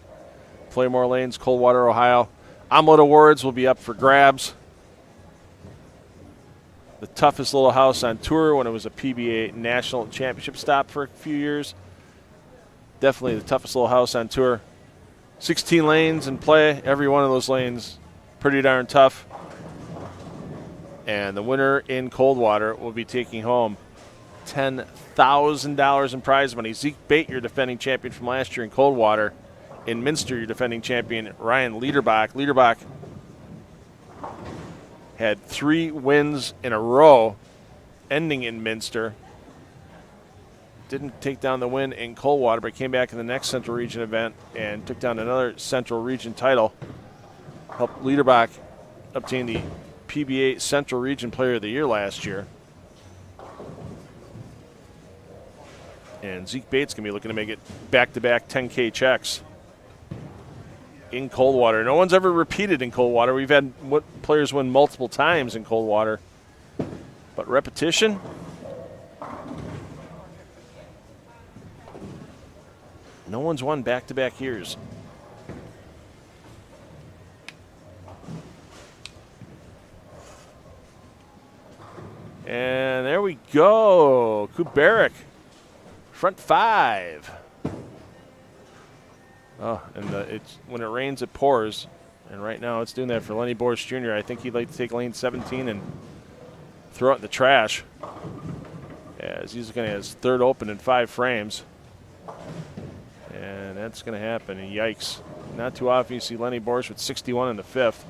Playmore Lanes, Coldwater, Ohio. Omelet Awards will be up for grabs. The toughest little house on tour when it was a PBA National Championship stop for a few years. Definitely the toughest little house on tour. 16 lanes in play. Every one of those lanes pretty darn tough. And the winner in Coldwater will be taking home $10,000 in prize money. Zeke Bate, your defending champion from last year in Coldwater. In Minster, your defending champion, Ryan Liederbach. Liederbach had 3 wins in a row, ending in Minster. Didn't take down the win in Coldwater, but came back in the next Central Region event and took down another Central Region title. Helped Liederbach obtain the PBA Central Region Player of the Year last year. And Zeke Bates going to be looking to make it back-to-back 10K checks in Coldwater. No one's ever repeated in Coldwater. We've had players win multiple times in Coldwater. But repetition? No one's won back-to-back years. And there we go. Kubarik, front 5. Oh, and it's when it rains, it pours. And right now it's doing that for Lenny Boris Jr. I think he'd like to take lane 17 and throw it in the trash, as he's looking at his 3rd open in 5 frames. And that's going to happen. And yikes. Not too often you see Lenny Boris with 61 in the 5th.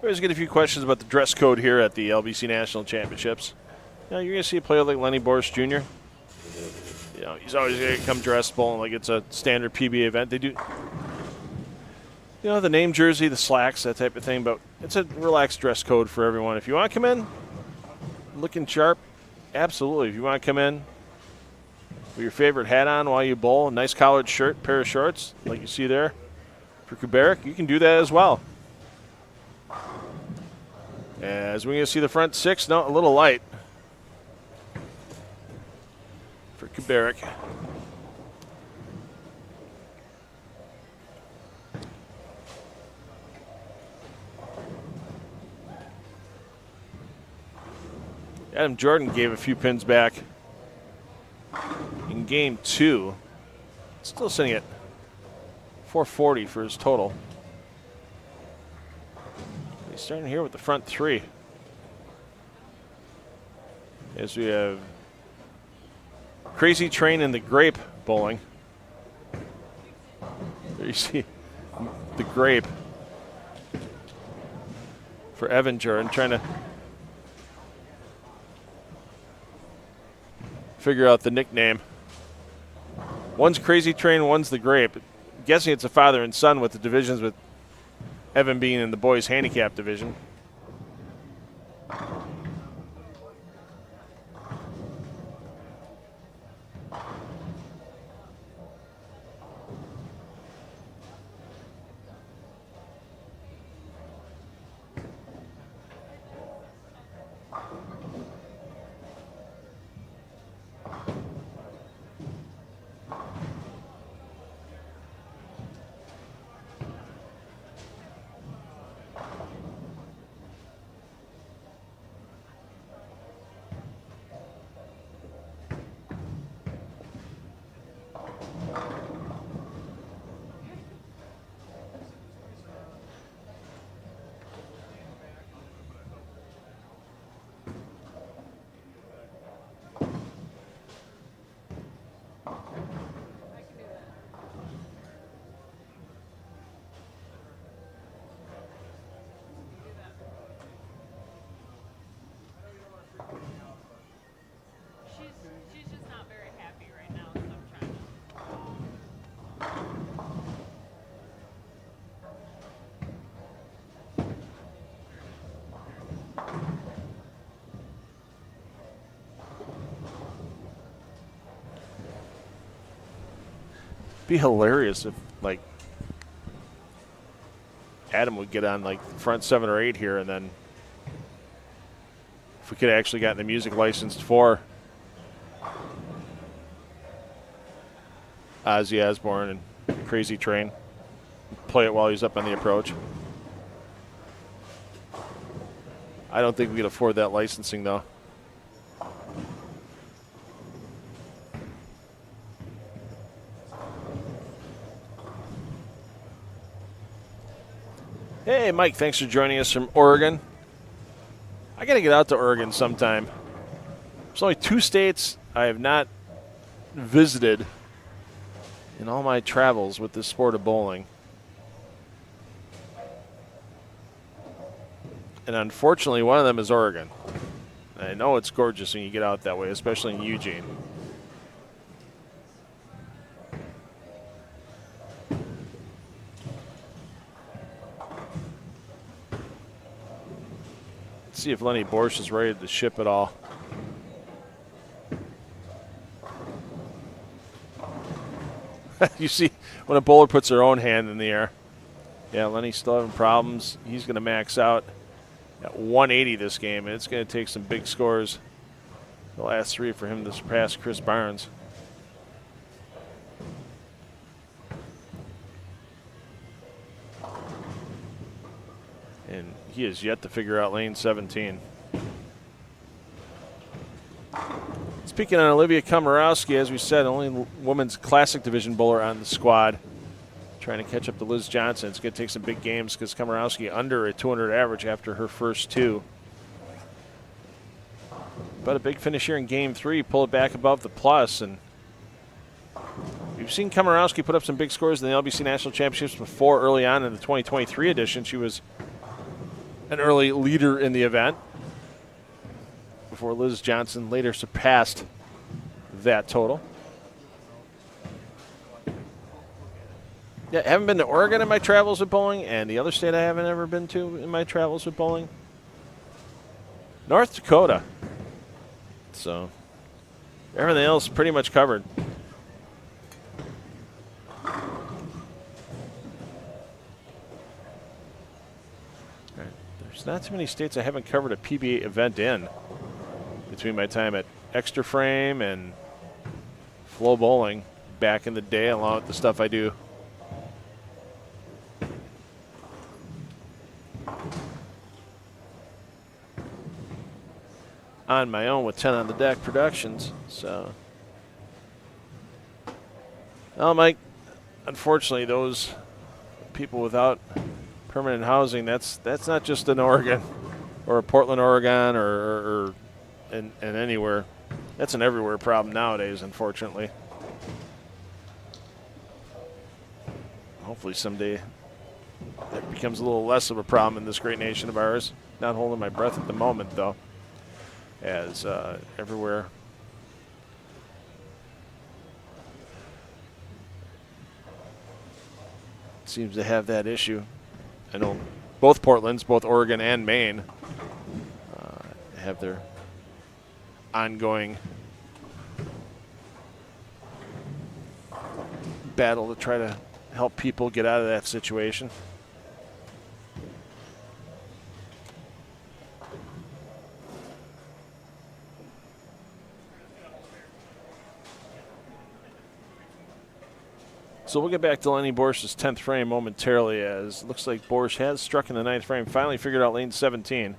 We always get a few questions about the dress code here at the LBC National Championships. You're going to see a player like Lenny Boris Jr. He's always going to come dressed bowling like it's a standard PBA event. They do, the name jersey, the slacks, that type of thing, but it's a relaxed dress code for everyone. If you want to come in looking sharp, absolutely. If you want to come in with your favorite hat on while you bowl, a nice collared shirt, pair of shorts, like you see there for Kubarik, you can do that as well. As we're going to see the front 6, a little light for Kubarik. Adam Jordan gave a few pins back in game 2. Still sitting at 440 for his total. He's starting here with the front 3. As we have Crazy Train and the Grape bowling. There you see the Grape for Evan Jordan, trying to figure out the nickname. One's Crazy Train, one's the Grape. I'm guessing it's a father and son with the divisions, with Evan being in the boys handicap division. Be hilarious if, like, Adam would get on, like, front 7 or 8 here, and then if we could have actually gotten the music licensed for Ozzy Osbourne and Crazy Train, play it while he's up on the approach. I don't think we could afford that licensing, though. Hey, Mike, thanks for joining us from Oregon. I got to get out to Oregon sometime. There's only 2 states I have not visited in all my travels with this sport of bowling. And unfortunately, one of them is Oregon. I know it's gorgeous when you get out that way, especially in Eugene. Let's see if Lenny Borsch is ready to ship it all. You see when a bowler puts their own hand in the air. Yeah, Lenny's still having problems. He's going to max out at 180 this game, and it's going to take some big scores the last 3 for him to surpass Chris Barnes. And he has yet to figure out lane 17. Speaking on Olivia Komorowski, as we said, only women's classic division bowler on the squad. Trying to catch up to Liz Johnson. It's going to take some big games because Komorowski under a 200 average after her first 2. But a big finish here in game 3, pull it back above the plus. And we've seen Komorowski put up some big scores in the LBC National Championships before early on in the 2023 edition. She was an early leader in the event before Liz Johnson later surpassed that total. Yeah, I haven't been to Oregon in my travels with bowling, and the other state I haven't ever been to in my travels with bowling, North Dakota. So everything else pretty much covered. All right. There's not too many states I haven't covered a PBA event in between my time at Extra Frame and Flow Bowling back in the day, along with the stuff I do on my own with 10 on the Deck Productions. So, well, Mike, unfortunately, those people without permanent housing, that's not just in Oregon or Portland, Oregon, or in anywhere. That's an everywhere problem nowadays, unfortunately. Hopefully someday that becomes a little less of a problem in this great nation of ours. Not holding my breath at the moment, though, as everywhere seems to have that issue. I know both Portlands, both Oregon and Maine, have their ongoing battle to try to help people get out of that situation. So we'll get back to Lenny Borsch's 10th frame momentarily, as it looks like Borsch has struck in the 9th frame, finally figured out lane 17.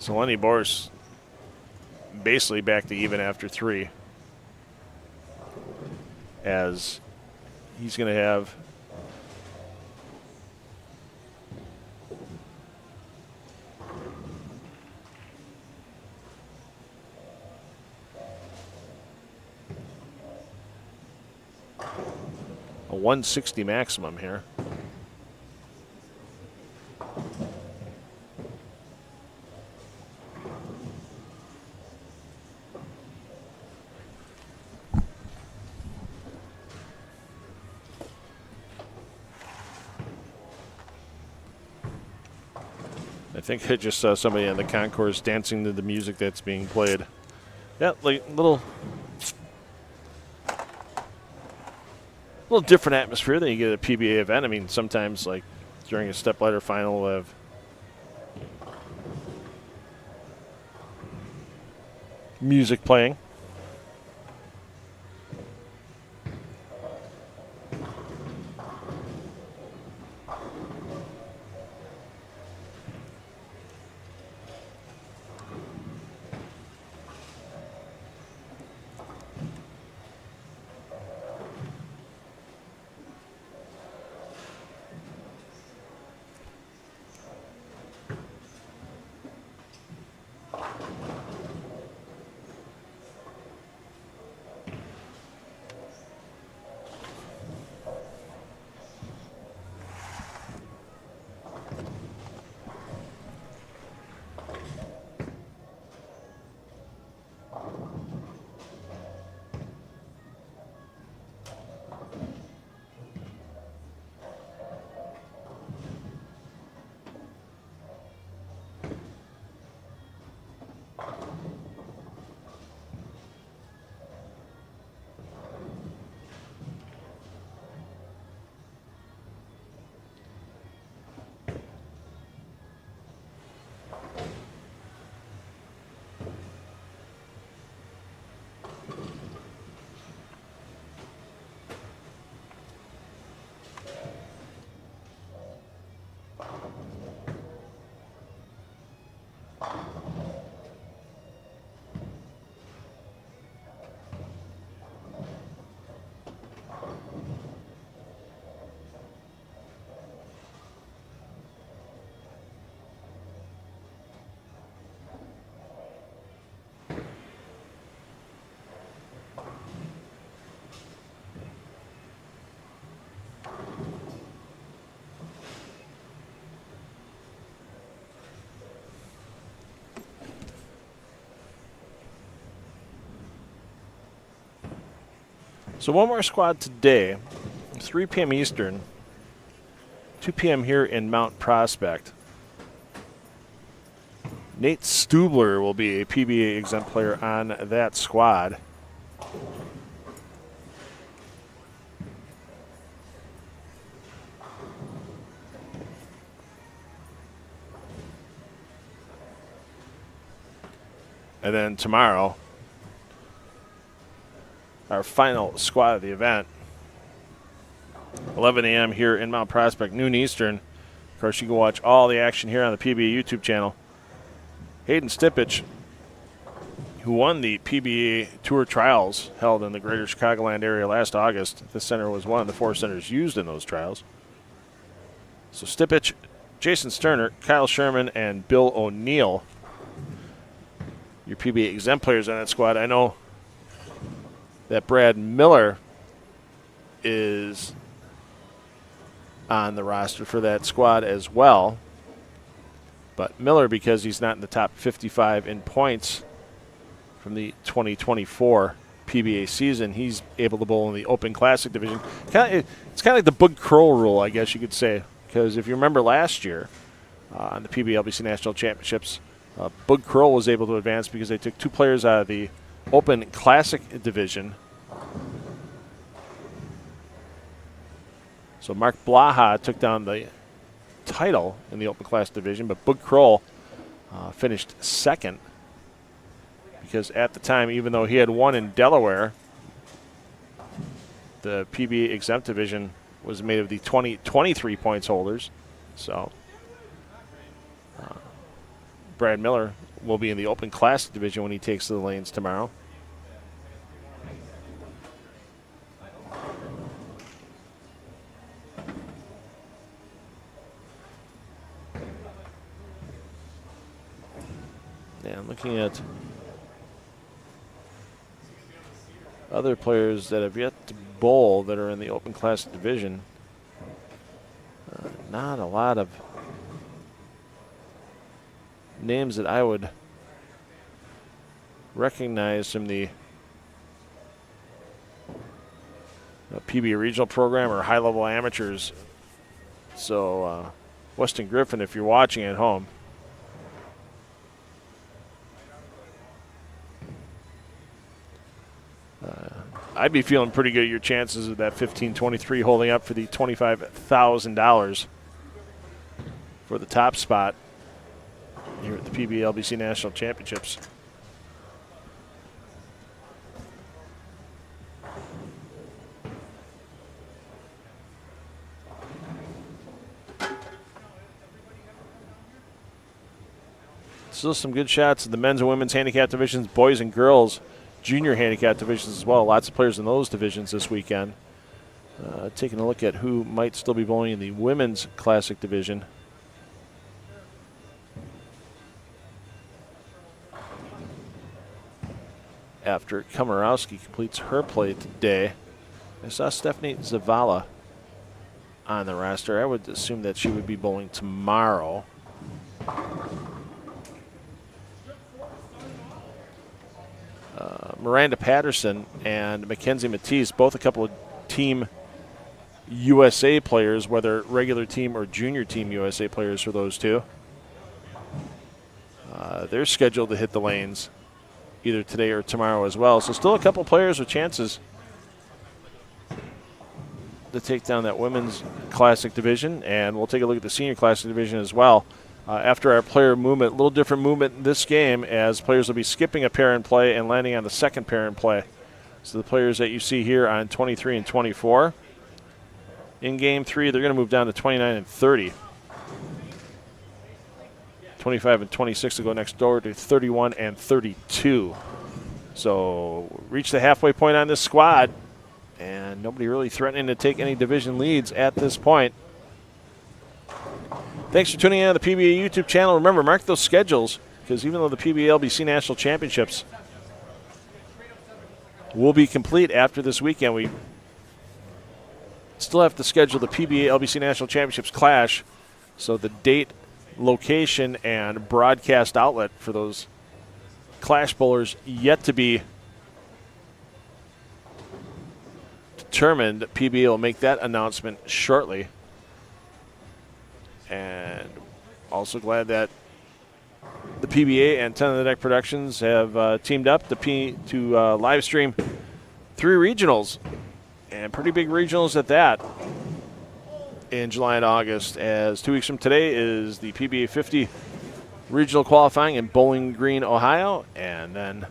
So Lenny Boris basically back to even after 3, as he's going to have a 160 maximum here. I think I just saw somebody on the concourse dancing to the music that's being played. Yeah, like little different atmosphere than you get at a PBA event. I mean, sometimes like during a stepladder final, we'll have music playing. So one more squad today, 3 p.m. Eastern, 2 p.m. here in Mount Prospect. Nate Stubler will be a PBA exempt player on that squad. And then tomorrow, our final squad of the event, 11 a.m. here in Mount Prospect, noon Eastern. Of course, you can watch all the action here on the PBA YouTube channel. Hayden Stipich, who won the PBA Tour Trials held in the greater Chicagoland area last August. This center was one of the 4 centers used in those trials. So Stipich, Jason Sterner, Kyle Sherman, and Bill O'Neill, your PBA exempt players on that squad. I know that Brad Miller is on the roster for that squad as well. But Miller, because he's not in the top 55 in points from the 2024 PBA season, he's able to bowl in the Open Classic division. It's kind of like the Bug Kroll rule, I guess you could say. Because if you remember last year on the PBA LBC National Championships, Bug Kroll was able to advance because they took 2 players out of the Open Classic division. So Mark Blaha took down the title in the Open Class division, but Bug Kroll finished second because at the time, even though he had won in Delaware, the PBA exempt division was made of the 23 points holders. So Brad Miller will be in the Open Classic division when he takes to the lanes tomorrow. And looking at other players that have yet to bowl that are in the Open Classic division, not a lot of names that I would recognize from the PBA regional program or high-level amateurs. So, Weston Griffin, if you're watching at home, I'd be feeling pretty good at your chances of that 15-23 holding up for the $25,000 for the top spot here at the PBA LBC National Championships. Still some good shots in the men's and women's handicap divisions, boys and girls junior handicap divisions as well. Lots of players in those divisions this weekend. Taking a look at who might still be bowling in the women's classic division. After Komorowski completes her play today, I saw Stephanie Zavala on the roster. I would assume that she would be bowling tomorrow. Miranda Patterson and Mackenzie Matisse, both a couple of Team USA players, whether regular team or junior Team USA players for those two. They're scheduled to hit the lanes either today or tomorrow as well. So still a couple players with chances to take down that women's classic division, and we'll take a look at the senior classic division as well. After our player movement, a little different movement in this game, as players will be skipping a pair in play and landing on the second pair in play. So the players that you see here on 23 and 24, in game 3, they're going to move down to 29 and 30. 25 and 26 will go next door to 31 and 32. So reach the halfway point on this squad, and nobody really threatening to take any division leads at this point. Thanks for tuning in on the PBA YouTube channel. Remember, mark those schedules, because even though the PBA LBC National Championships will be complete after this weekend, we still have to schedule the PBA LBC National Championships Clash. So the date, location, and broadcast outlet for those Clash bowlers yet to be determined. PBA will make that announcement shortly. And also glad that the PBA and 10 on the Deck Productions have teamed up to live stream 3 regionals, and pretty big regionals at that, in July and August, as 2 weeks from today is the PBA 50 regional qualifying in Bowling Green, Ohio, and then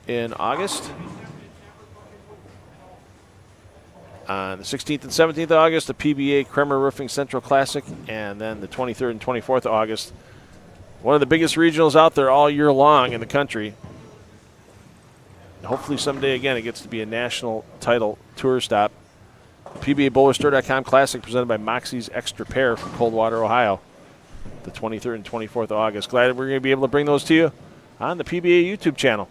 in August, on the 16th and 17th of August, the PBA Kremer Roofing Central Classic, and then the 23rd and 24th of August, one of the biggest regionals out there all year long in the country. Hopefully someday, again, it gets to be a national title tour stop. PBABowlerStore.com Classic presented by Moxie's Extra Pair from Coldwater, Ohio, the 23rd and 24th of August. Glad that we're going to be able to bring those to you on the PBA YouTube channel.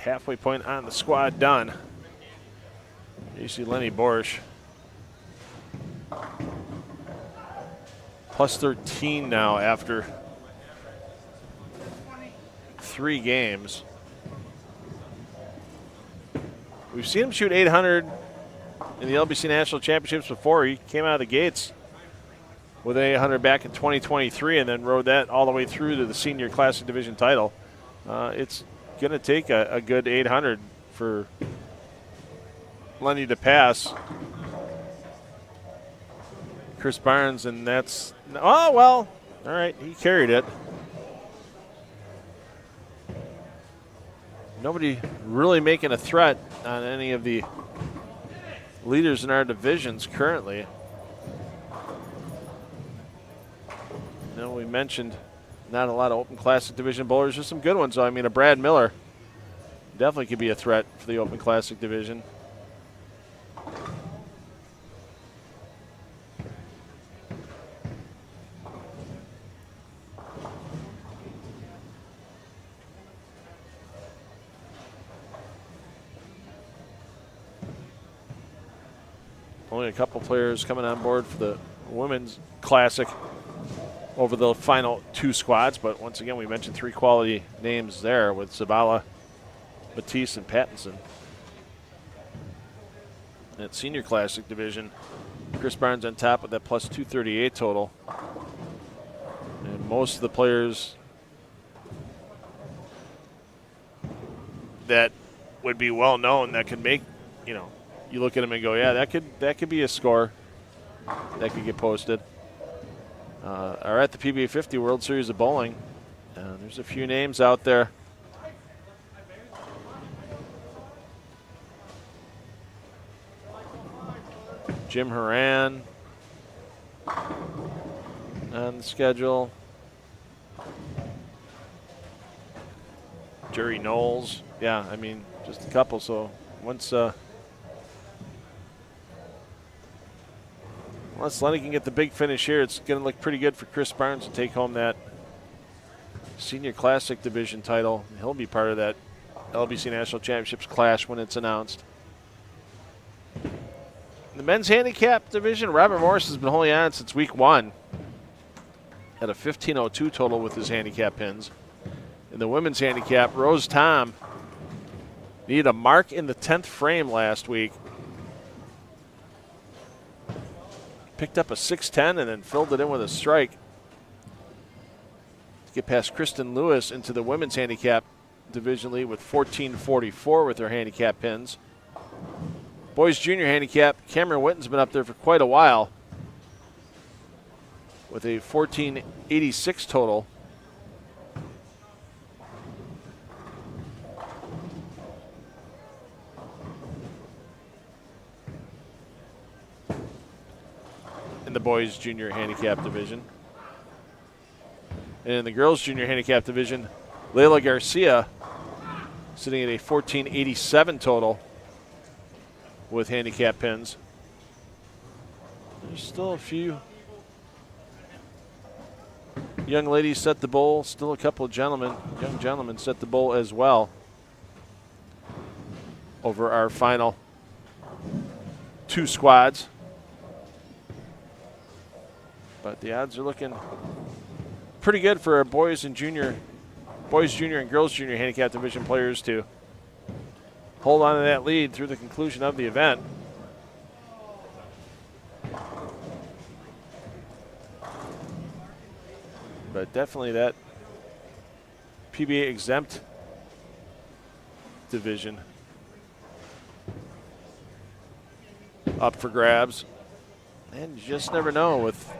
halfway point on the squad done. You see Lenny Borsch. Plus 13 now after 3 games. We've seen him shoot 800 in the LBC National Championships before. He came out of the gates with 800 back in 2023 and then rode that all the way through to the Senior Classic Division title. It's going to take a good 800 for Lenny to pass Chris Barnes, and that's, oh, well, all right, he carried it. Nobody really making a threat on any of the leaders in our divisions currently. Now, we mentioned not a lot of Open Classic Division bowlers, just some good ones. So, I mean, a Brad Miller definitely could be a threat for the Open Classic Division. Only a couple players coming on board for the Women's Classic over the final 2 squads, but once again, we mentioned 3 quality names there with Zabala, Matisse, and Pattinson. At Senior Classic Division, Chris Barnes on top with that plus 238 total. And most of the players that would be well known that could make, you know, you look at them and go, yeah, that could be a score that could get posted. Are at the PBA 50 World Series of Bowling. There's a few names out there. Jim Horan on the schedule. Jerry Knowles. Yeah, I mean, just a couple. So once Lenny can get the big finish here, it's going to look pretty good for Chris Barnes to take home that Senior Classic Division title. He'll be part of that LBC National Championships clash when it's announced. In the men's handicap division, Robert Morris has been holding on since week 1 at a 1502 total with his handicap pins. In the women's handicap, Rose Tom needed a mark in the 10th frame last week. Picked up a 610 and then filled it in with a strike to get past Kristen Lewis into the women's handicap division lead with 1444 with her handicap pins. Boys junior handicap, Cameron Witten's been up there for quite a while with a 1486 total. In the boys junior handicap division. And in the girls junior handicap division, Layla Garcia sitting at a 1487 total with handicap pins. There's still a few young ladies set the bowl, still a couple of young gentlemen set the bowl as well over our final 2 squads. But the odds are looking pretty good for our boys junior and girls junior handicap division players to hold on to that lead through the conclusion of the event. But definitely that PBA exempt division up for grabs. And you just never know with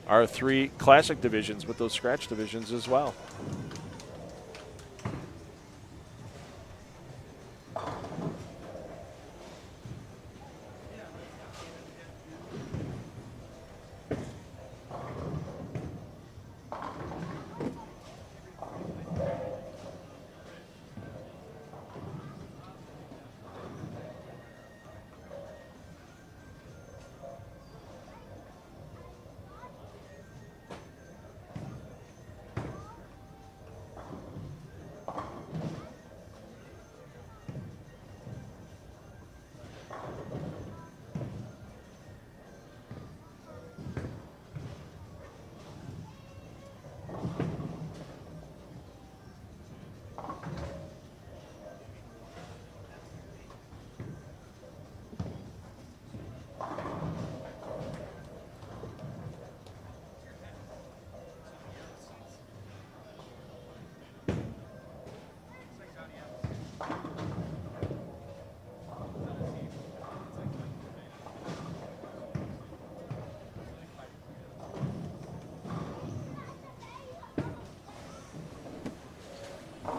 our 3 classic divisions, with those scratch divisions as well.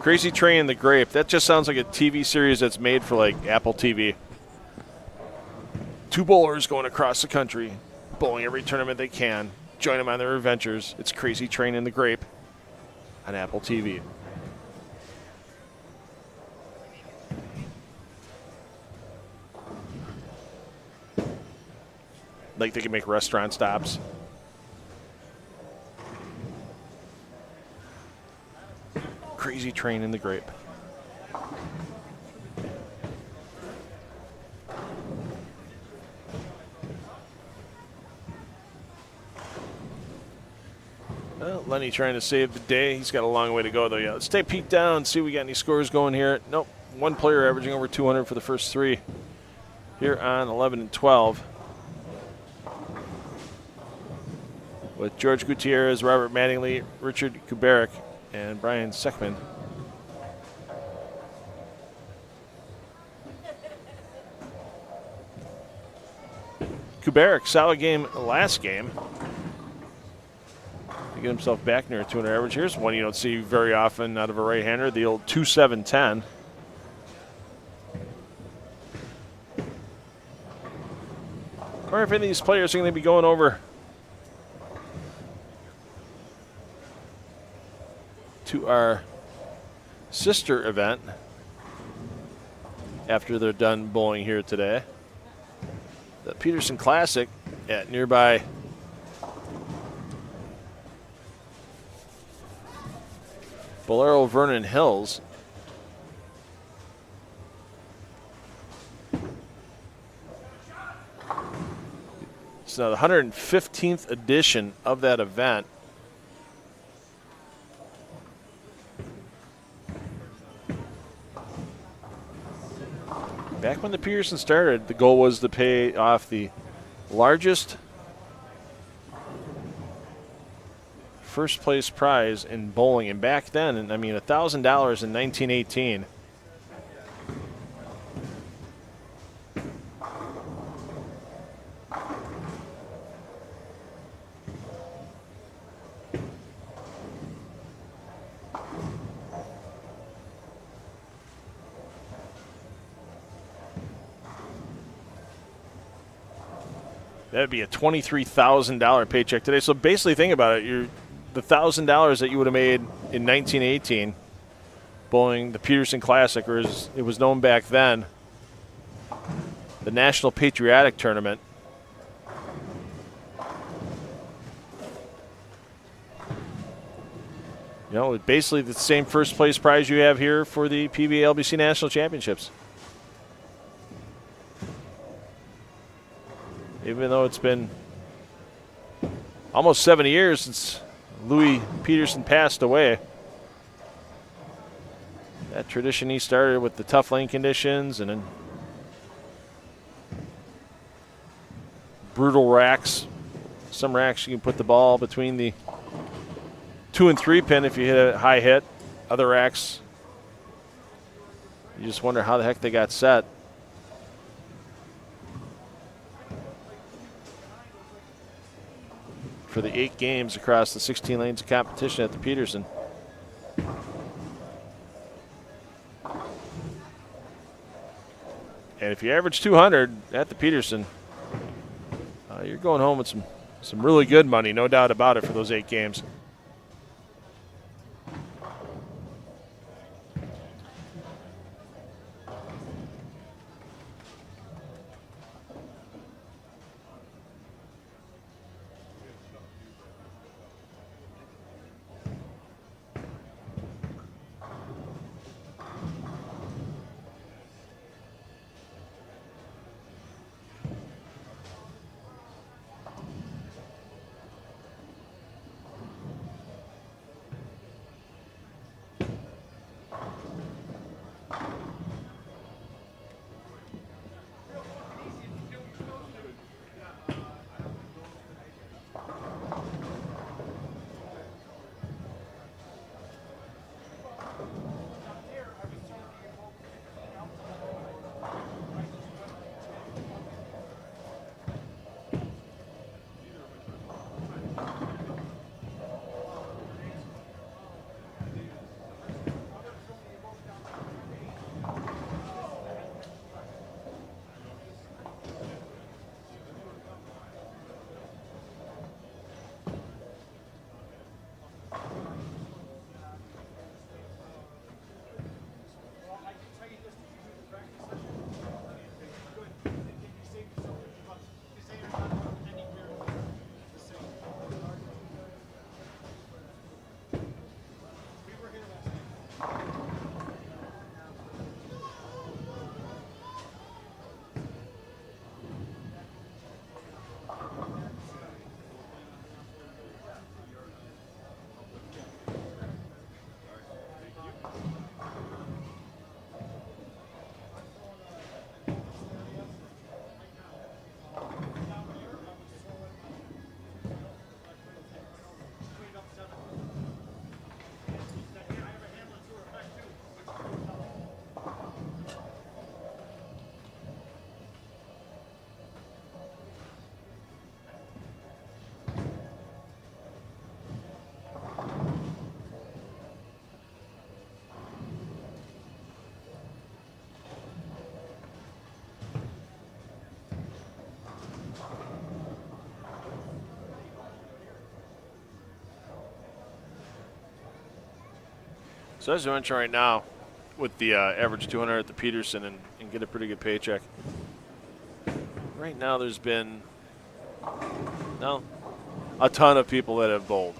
Crazy Train the Grape. That just sounds like a TV series that's made for like Apple TV. Two bowlers going across the country, bowling every tournament they can. Join them on their adventures. It's Crazy Train and the Grape on Apple TV. Like they can make restaurant stops. Crazy Train and the Grape. Well, Lenny trying to save the day. He's got a long way to go, though. Yeah, let's take a peek down, see if we got any scores going here. Nope. One player averaging over 200 for the first three here on 11 and 12. With George Gutierrez, Robert Mattingly, Richard Kubarik, and Brian Seckman. Kubarik, solid game last game. To get himself back near a 200 average. Here's one you don't see very often out of a right-hander, the old 2-7-10. I wonder if any of these players are going to be going over to our sister event after they're done bowling here today. The Peterson Classic at nearby Bolero Vernon Hills. It's now the 115th edition of that event. Back when the Peterson started, the goal was to pay off the largest first place prize in bowling. And back then, I mean, $1,000 in 1918. That would be a $23,000 paycheck today. So basically, think about it. The $1,000 that you would have made in 1918 bowling the Peterson Classic, or as it was known back then, the National Patriotic Tournament. You know, basically the same first place prize you have here for the PBA LBC National Championships. Even though it's been almost 70 years since Louis Peterson passed away. That tradition he started with the tough lane conditions and then brutal racks. Some racks you can put the ball between the 2 and 3 pin if you hit a high hit. Other racks, you just wonder how the heck they got set. For the 8 games across the 16 lanes of competition at the Peterson. And if you average 200 at the Peterson, you're going home with some really good money, no doubt about it, for those 8 games. So as you mentioned right now, with the average 200 at the Peterson and get a pretty good paycheck. Right now there's been a ton of people that have bowled.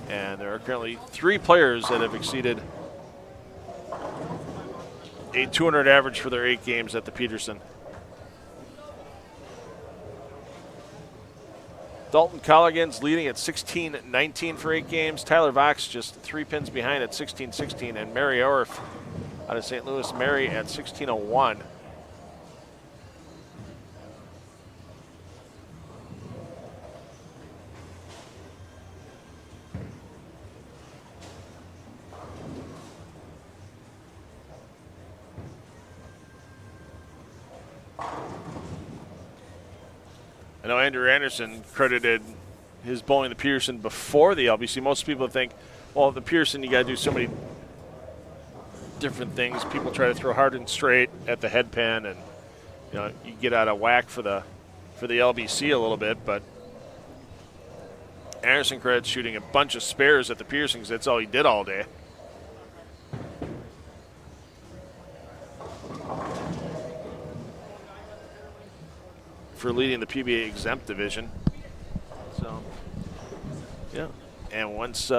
And there are currently 3 players that have exceeded a 200 average for their 8 games at the Peterson. Dalton Colligan's leading at 16-19 for 8 games. Tyler Vox just 3 pins behind at 16-16. And Mary Orff out of St. Louis, Mary at 16-01. I know Andrew Anderson credited his bowling the Pearson before the LBC. Most people think, well, the Pearson, you got to do so many different things. People try to throw hard and straight at the head pin, and you get out of whack for the LBC a little bit. But Anderson credits shooting a bunch of spares at the Pearson because that's all he did all day. For leading the PBA exempt division. So, yeah. And once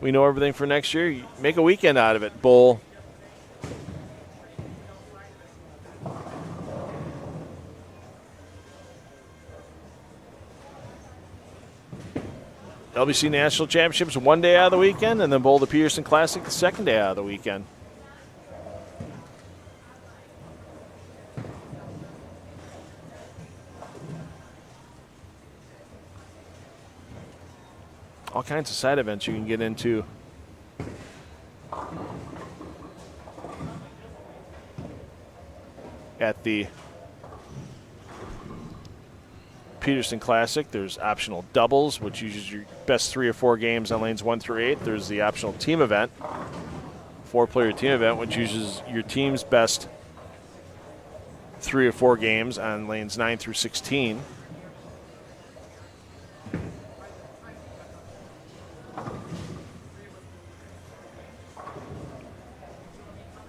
we know everything for next year, you make a weekend out of it. Bowl. LBC National Championships one day out of the weekend, and then bowl the Peterson Classic the second day out of the weekend. All kinds of side events you can get into. At the Peterson Classic, there's optional doubles, which uses your best 3 or 4 games on lanes 1 through 8. There's the optional team event, 4-player team event, which uses your team's best 3 or 4 games on lanes 9 through 16.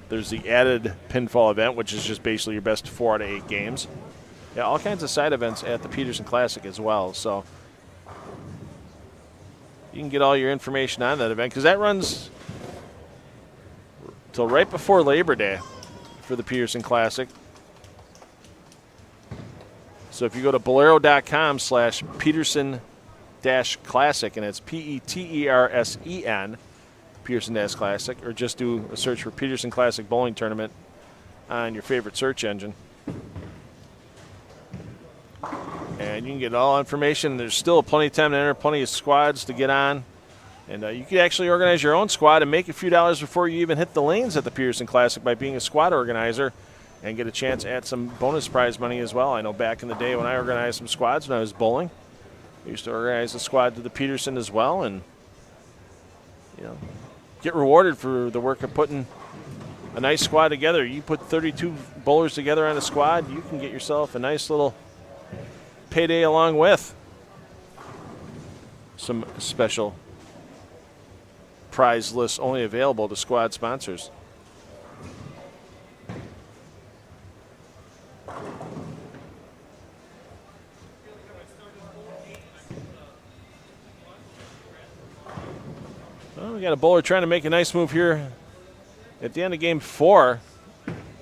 There's the added pinfall event, which is just basically your best 4 out of 8 games. Yeah, all kinds of side events at the Peterson Classic as well. So you can get all your information on that event because that runs till right before Labor Day for the Peterson Classic. So if you go to Bolero.com/Peterson-Classic, and it's Petersen, Peterson-Classic, or just do a search for Peterson Classic Bowling Tournament on your favorite search engine. And you can get all information. There's still plenty of time to enter, plenty of squads to get on. And you can actually organize your own squad and make a few dollars before you even hit the lanes at the Peterson Classic by being a squad organizer and get a chance at some bonus prize money as well. I know back in the day when I organized some squads when I was bowling, I used to organize a squad to the Peterson as well, and get rewarded for the work of putting a nice squad together. You put 32 bowlers together on a squad, you can get yourself a nice little payday along with some special prize lists only available to squad sponsors. Well, we got a bowler trying to make a nice move here at the end of game 4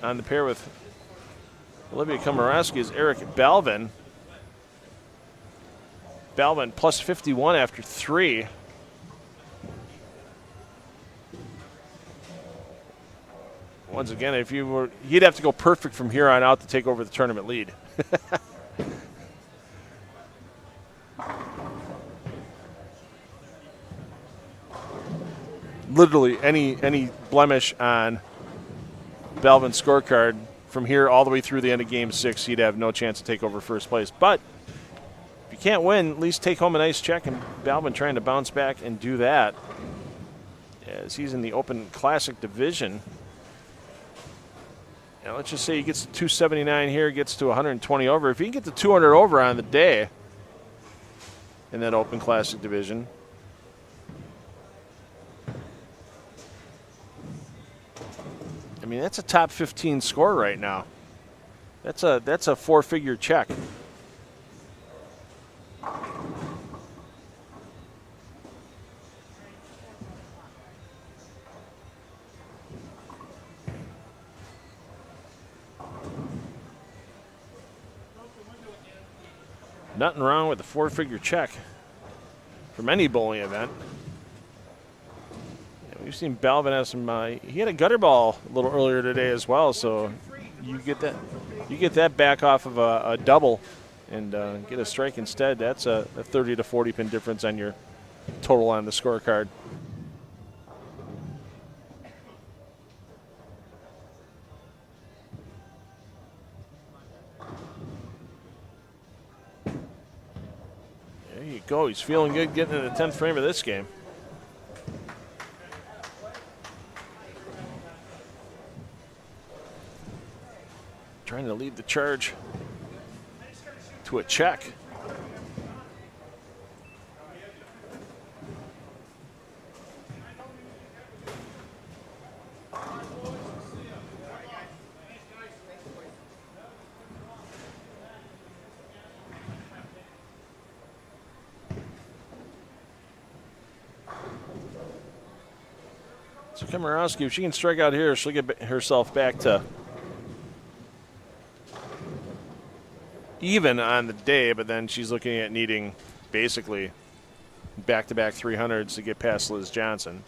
on the pair with Olivia Komorowski is Eric Balvin. Balvin plus 51 after 3. Once again, if you were, he'd have to go perfect from here on out to take over the tournament lead. Literally any blemish on Balvin's scorecard from here all the way through the end of game 6, he'd have no chance to take over first place. But if you can't win, at least take home a nice check, and Balvin trying to bounce back and do that as he's in the Open Classic division. Now let's just say he gets to 279 here, gets to 120 over. If he can get to 200 over on the day in that Open Classic division, mean, that's a top 15 score right now. That's a four-figure check. Nothing wrong with a four-figure check from any bowling event. Yeah, we've seen Balvin have some. He had a gutter ball a little earlier today as well, so you get that back off of a double and get a strike instead. That's a 30 to 40 pin difference on your total on the scorecard. There you go. He's feeling good getting in the 10th frame of this game. Trying to lead the charge to a check. So Komorowski, if she can strike out here, she'll get herself back to even on the day, but then she's looking at needing basically back-to-back 300s to get past Liz Johnson.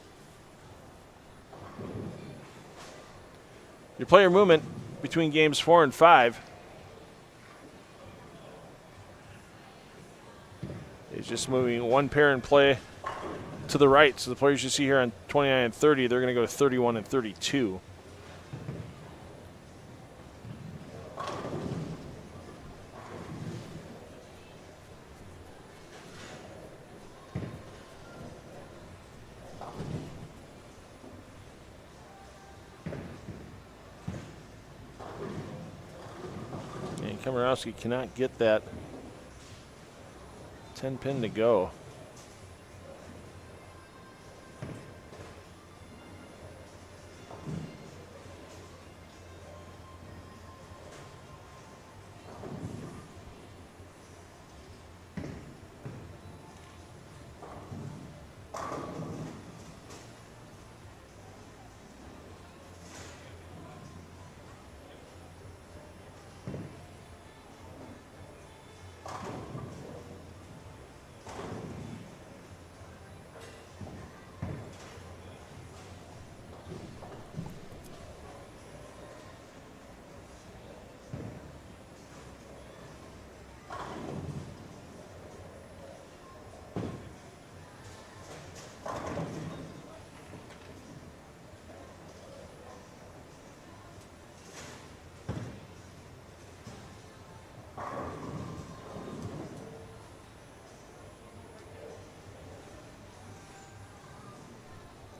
Your player movement between games 4 and 5 is just moving one pair in play to the right. So the players you see here on 29 and 30, they're going to go 31 and 32. And Komorowski cannot get that 10 pin to go.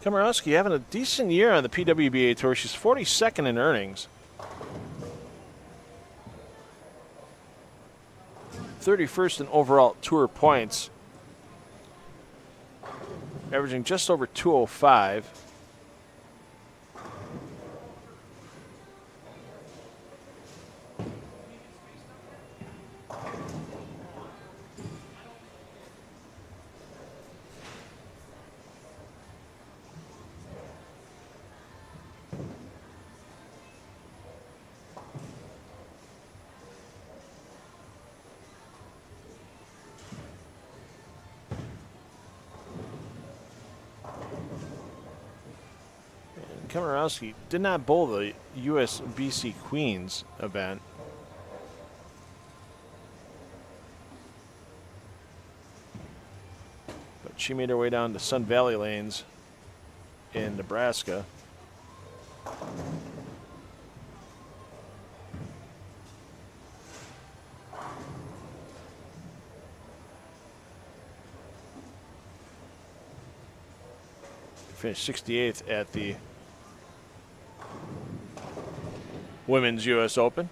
Komorowski having a decent year on the PWBA Tour. She's 42nd in earnings. 31st in overall tour points. Averaging just over 205. Komorowski did not bowl the USBC Queens event. But she made her way down to Sun Valley Lanes in Nebraska. Finished 68th at the Women's U.S. Open.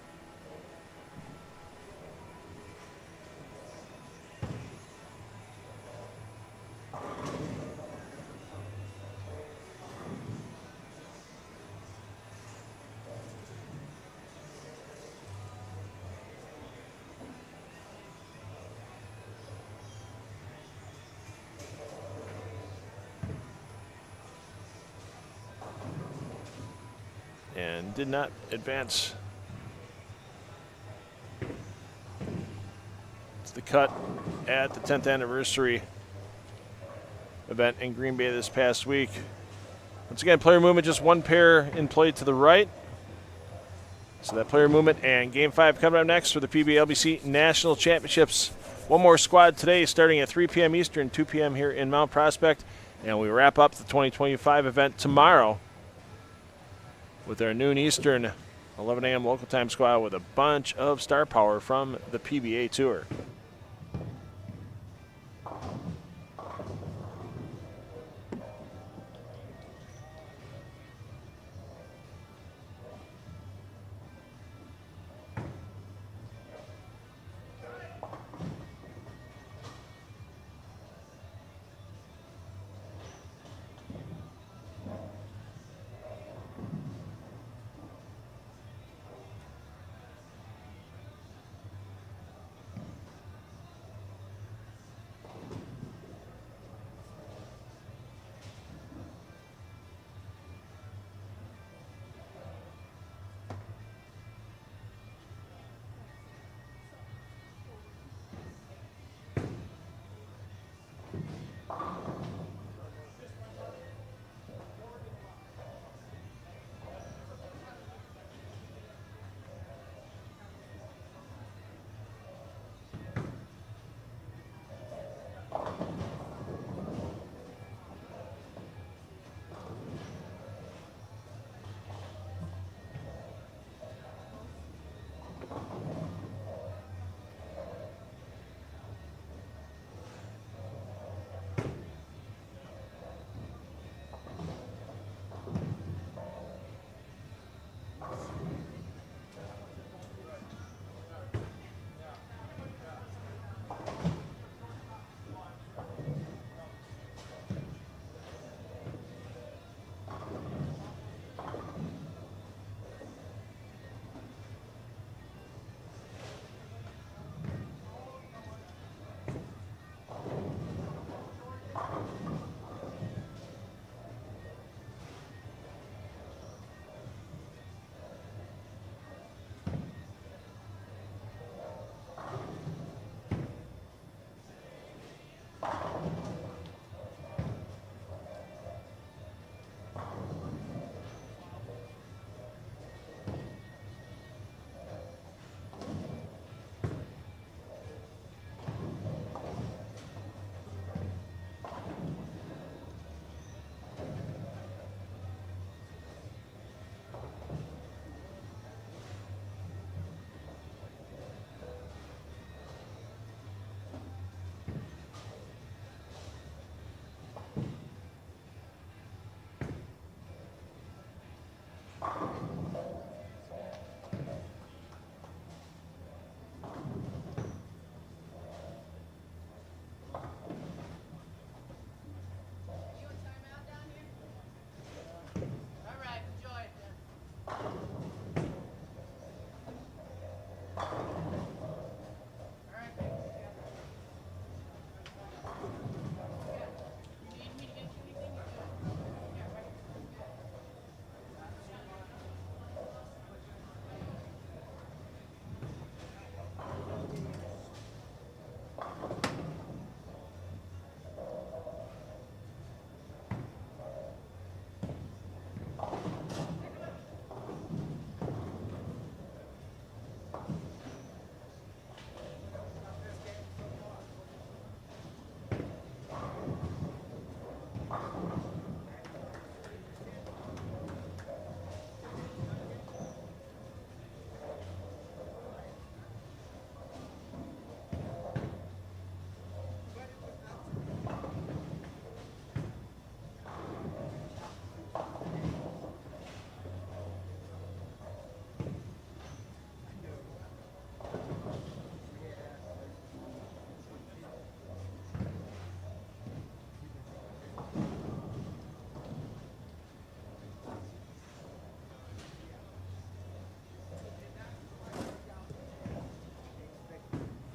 and did not advance. It's the cut at the 10th anniversary event in Green Bay this past week. Once again, player movement, just one pair in play to the right. So that player movement and Game 5 coming up next for the PBA LBC National Championships. One more squad today starting at 3 p.m. Eastern, 2 p.m. here in Mount Prospect. And we wrap up the 2025 event tomorrow with our noon Eastern, 11 a.m. local time squad with a bunch of star power from the PBA Tour.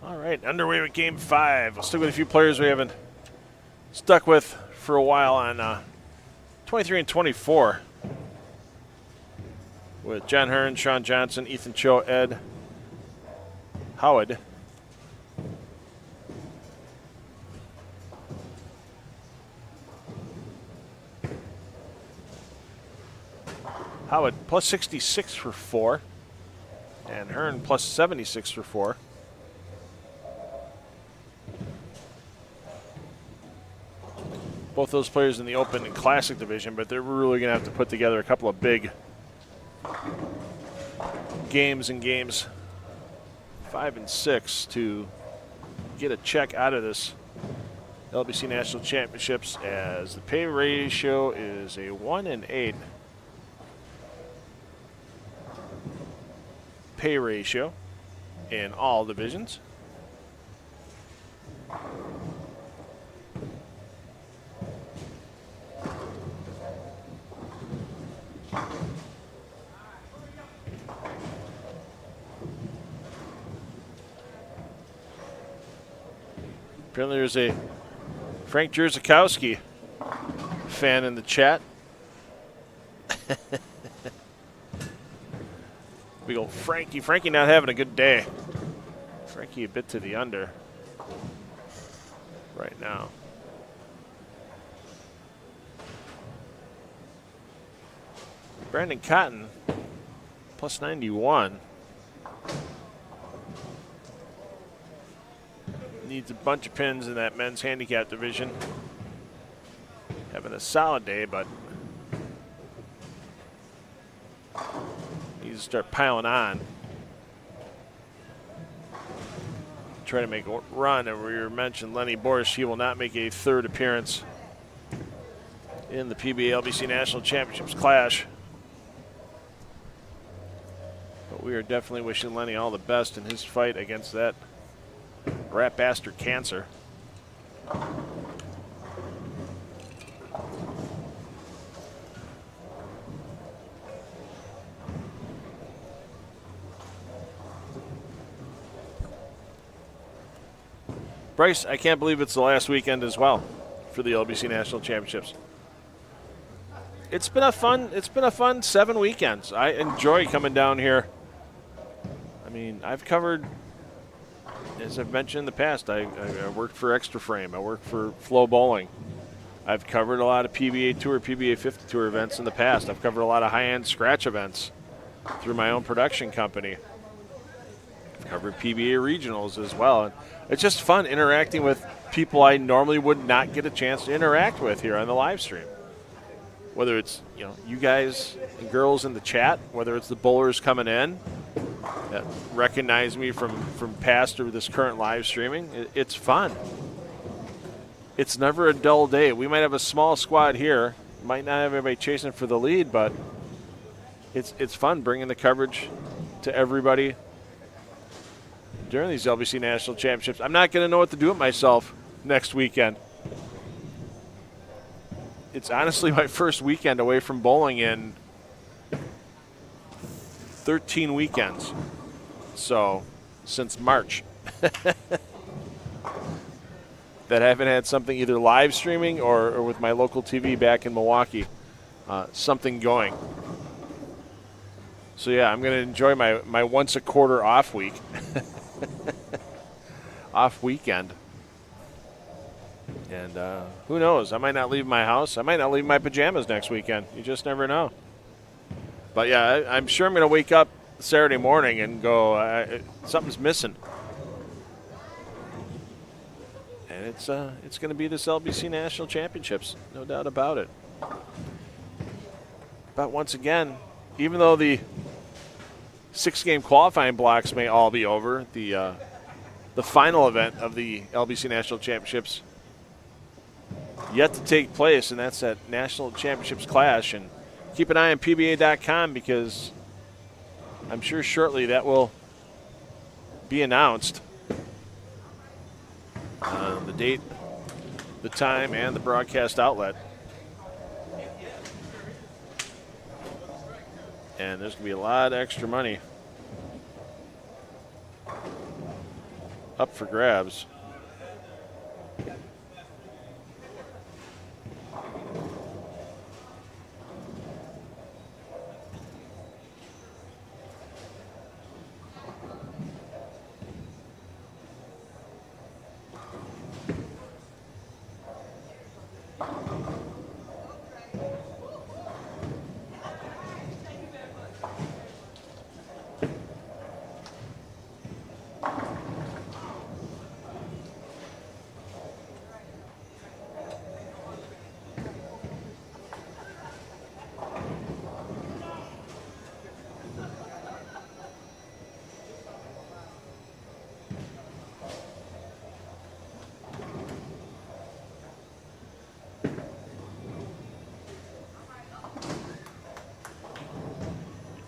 All right, underway with Game 5. We'll stick with a few players we haven't stuck with for a while on 23 and 24. with John Hearn, Sean Johnson, Ethan Cho, Ed Howard. Howard plus 66 for 4. And Hearn plus 76 for 4. Both those players in the Open and Classic division, but they're really going to have to put together a couple of big games 5 and 6 to get a check out of this LBC National Championships, as the pay ratio is a 1-8 pay ratio in all divisions. Apparently there's a Frank Jerzakowski fan in the chat. We go Frankie. Frankie not having a good day. Frankie a bit to the under right now. Brandon Cotton plus 91. Needs a bunch of pins in that men's handicap division. Having a solid day, but needs to start piling on. Try to make a run, and we mentioned Lenny Boris. He will not make a third appearance in the PBA LBC National Championships clash. But we are definitely wishing Lenny all the best in his fight against that rat bastard cancer. Bryce, I can't believe it's the last weekend as well for the LBC National Championships. It's been a fun 7 weekends. I enjoy coming down here. I mean, I've covered, as I've mentioned in the past, I worked for Extra Frame. I worked for Flow Bowling. I've covered a lot of PBA Tour, PBA 50 Tour events in the past. I've covered a lot of high-end scratch events through my own production company. I've covered PBA regionals as well. And it's just fun interacting with people I normally would not get a chance to interact with here on the live stream. Whether it's, you guys and girls in the chat, whether it's the bowlers coming in that recognize me from past or this current live streaming, it's fun. It's never a dull day. We might have a small squad here, might not have everybody chasing for the lead, but it's fun bringing the coverage to everybody during these LBC National Championships. I'm not going to know what to do with myself next weekend. It's honestly my first weekend away from bowling in 13 weekends. So, since March. That I haven't had something either live streaming or with my local TV back in Milwaukee, something going. So yeah, I'm going to enjoy my once a quarter off week. Off weekend. And who knows? I might not leave my house. I might not leave my pajamas next weekend. You just never know. But yeah, I'm sure I'm going to wake up Saturday morning and go, something's missing. And it's going to be this LBC National Championships, no doubt about it. But once again, even though the 6-game qualifying blocks may all be over, the final event of the LBC National Championships yet to take place, and that's that National Championships Clash. And keep an eye on PBA.com, because I'm sure shortly that will be announced. The date, the time, and the broadcast outlet. And there's going to be a lot of extra money up for grabs.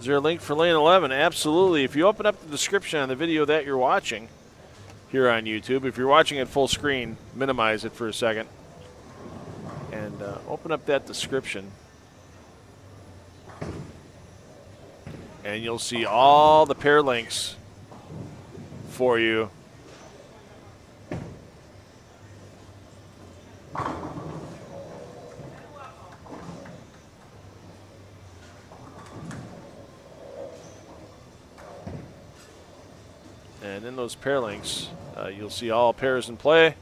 Is there a link for lane 11? Absolutely. If you open up the description on the video that you're watching here on YouTube, if you're watching it full screen, minimize it for a second, and open up that description, and you'll see all the pair links for you. And in those pair links, you'll see all pairs in play,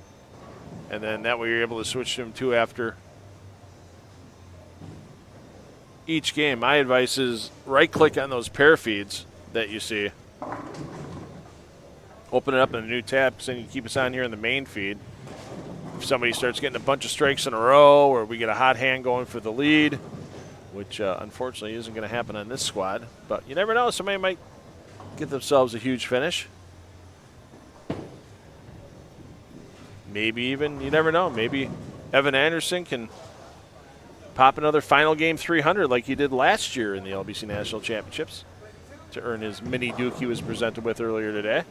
and then that way you're able to switch them to after each game. My advice is right-click on those pair feeds that you see. Open it up in a new tab, so then you keep us on here in the main feed. If somebody starts getting a bunch of strikes in a row, or we get a hot hand going for the lead, which unfortunately isn't going to happen on this squad, but you never know. Somebody might get themselves a huge finish. Maybe even, you never know, maybe Evan Anderson can pop another final game 300 like he did last year in the LBC National Championships to earn his mini Duke he was presented with earlier today.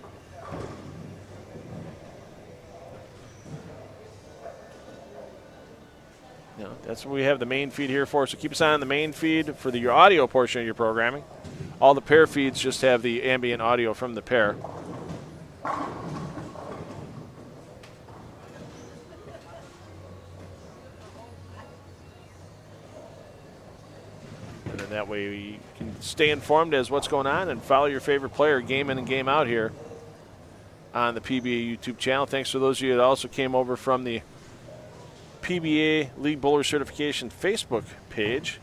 You know, that's what we have the main feed here for, so keep us on the main feed for your audio portion of your programming. All the pair feeds just have the ambient audio from the pair. And then that way you can stay informed as what's going on and follow your favorite player game in and game out here on the PBA YouTube channel. Thanks for those of you that also came over from the PBA League Bowler Certification Facebook page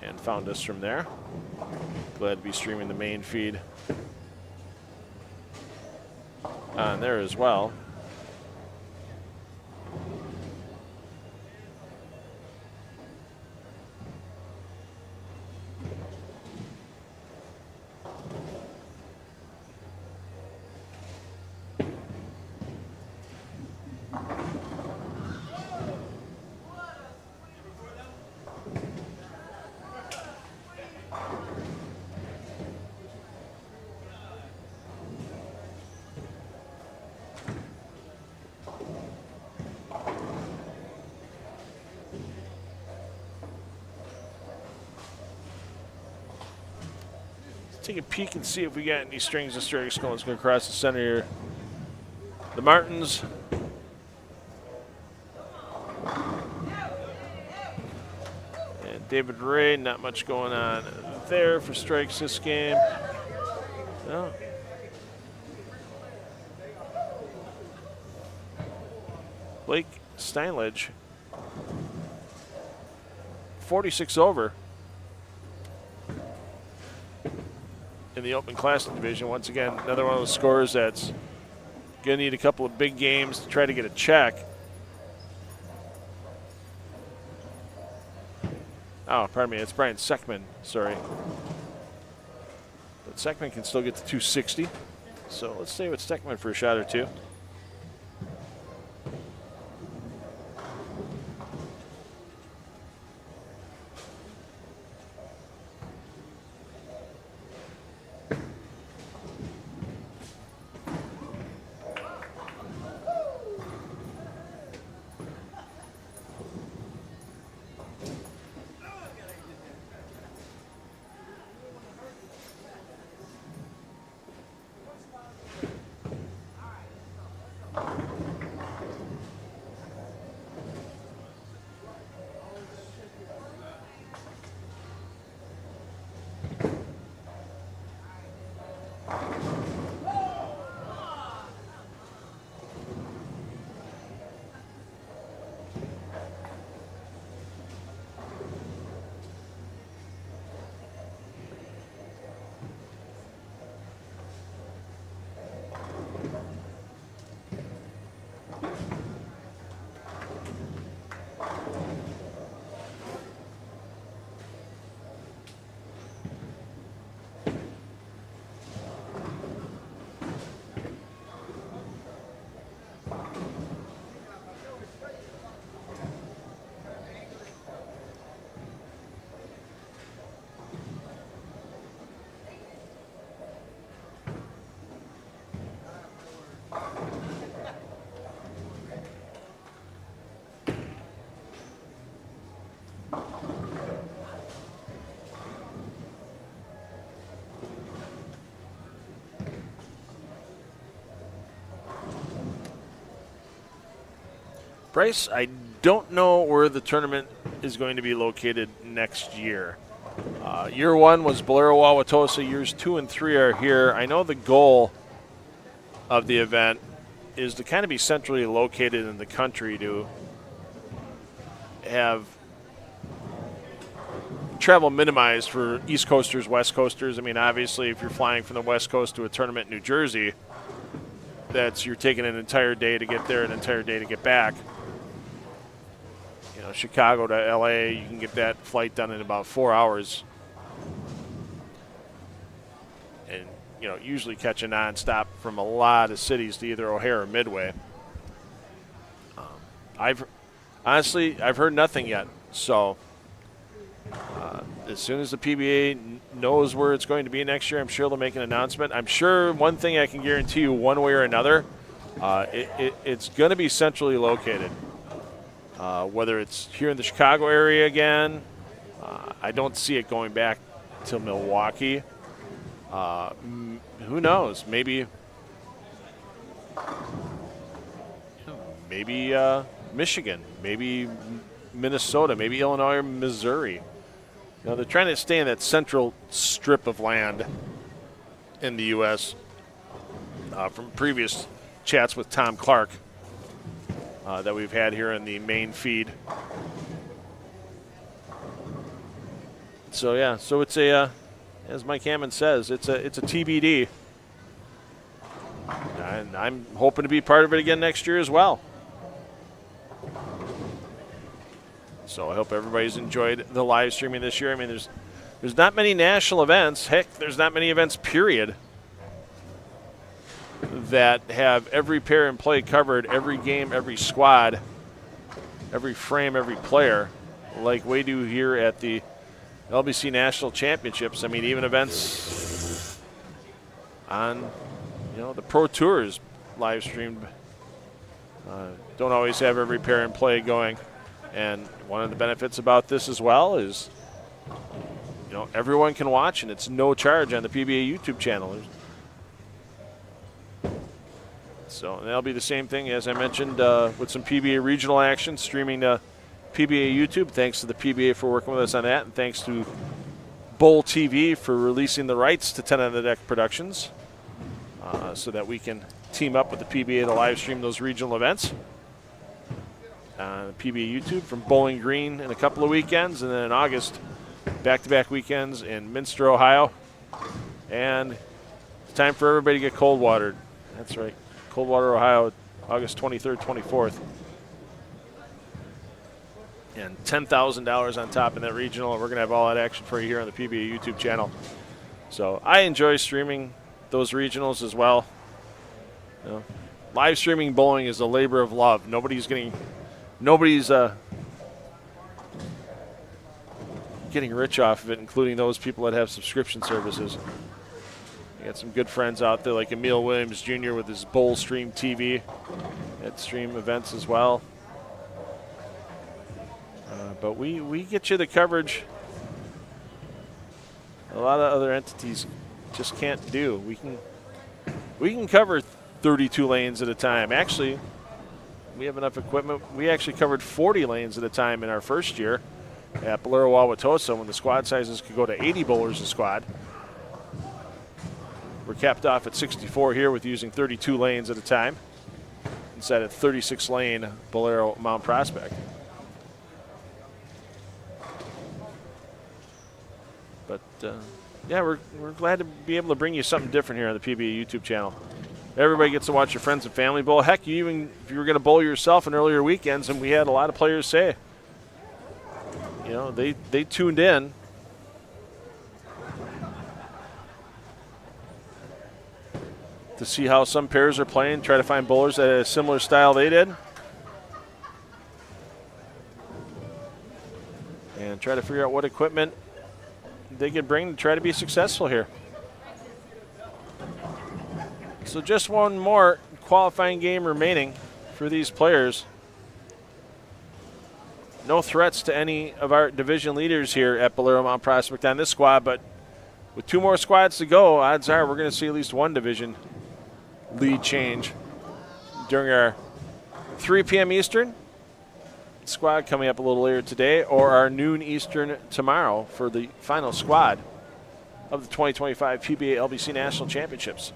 and found us from there. Glad to be streaming the main feed on there as well. Take a peek and see if we got any strings of strikes going. It's going to cross the center here. The Martins. And David Ray, not much going on there for strikes this game. No. Blake Steinledge, 46 over in the Open Classic division. Once again, another one of those scorers that's going to need a couple of big games to try to get a check. Oh, pardon me, it's Brian Seckman, sorry. But Seckman can still get to 260. So let's stay with Seckman for a shot or two. Bryce, I don't know where the tournament is going to be located next year. Year 1 was Bolero Wauwatosa. Years 2 and 3 are here. I know the goal of the event is to kind of be centrally located in the country to have travel minimized for East Coasters, West Coasters. I mean, obviously, if you're flying from the West Coast to a tournament in New Jersey, you're taking an entire day to get there, an entire day to get back. You know, Chicago to LA, you can get that flight done in about 4 hours. And, you know, usually catch a nonstop from a lot of cities to either O'Hare or Midway. I've heard nothing yet. So as soon as the PBA knows where it's going to be next year, I'm sure they'll make an announcement. I'm sure one thing I can guarantee you, one way or another, it's going to be centrally located. Whether it's here in the Chicago area again, I don't see it going back to Milwaukee. Who knows? Maybe Michigan, maybe Minnesota, maybe Illinois or Missouri. You know, they're trying to stay in that central strip of land in the U.S. From previous chats with Tom Clark that we've had here in the main feed. So yeah, so it's a, as Mike Hammond says, it's a TBD, and I'm hoping to be part of it again next year as well. So I hope everybody's enjoyed the live streaming this year. I mean, there's not many national events. Heck, there's not many events, period, that have every pair in play covered, every game, every squad, every frame, every player, like we do here at the LBC National Championships. I mean, even events on, you know, the Pro Tours live streamed don't always have every pair in play going. And one of the benefits about this as well is, you know, everyone can watch, and it's no charge on the PBA YouTube channel. So that'll be the same thing, as I mentioned, with some PBA regional action streaming to PBA YouTube. Thanks to the PBA for working with us on that, and thanks to Bowl TV for releasing the rights to 10 on the Deck Productions so that we can team up with the PBA to live stream those regional events. PBA YouTube from Bowling Green in a couple of weekends, and then in August, back-to-back weekends in Minster, Ohio. And it's time for everybody to get cold watered. That's right, Coldwater, Ohio, August 23rd, 24th. And $10,000 on top in that regional, and we're going to have all that action for you here on the PBA YouTube channel. So I enjoy streaming those regionals as well. You know, live streaming bowling is a labor of love. Nobody's getting rich off of it, including those people that have subscription services. We got some good friends out there like Emil Williams Jr. with his Bowl Stream TV at stream events as well. But we get you the coverage a lot of other entities just can't do. We can cover 32 lanes at a time. Actually, we have enough equipment. We actually covered 40 lanes at a time in our first year at Bolero Wauwatosa when the squad sizes could go to 80 bowlers a squad. We're capped off at 64 here with using 32 lanes at a time instead of 36-lane Bolero Mount Prospect. But, yeah, we're glad to be able to bring you something different here on the PBA YouTube channel. Everybody gets to watch your friends and family bowl. Heck, if you were going to bowl yourself in earlier weekends, and we had a lot of players say, you know, they tuned in. To see how some pairs are playing, try to find bowlers that had a similar style they did. And try to figure out what equipment they could bring to try to be successful here. So just one more qualifying game remaining for these players. No threats to any of our division leaders here at Bolero Mount Prospect on this squad, but with 2 more squads to go, odds are we're going to see at least one division lead change during our 3 p.m. Eastern, squad coming up a little later today, or our noon Eastern tomorrow for the final squad of the 2025 PBA LBC National Championships.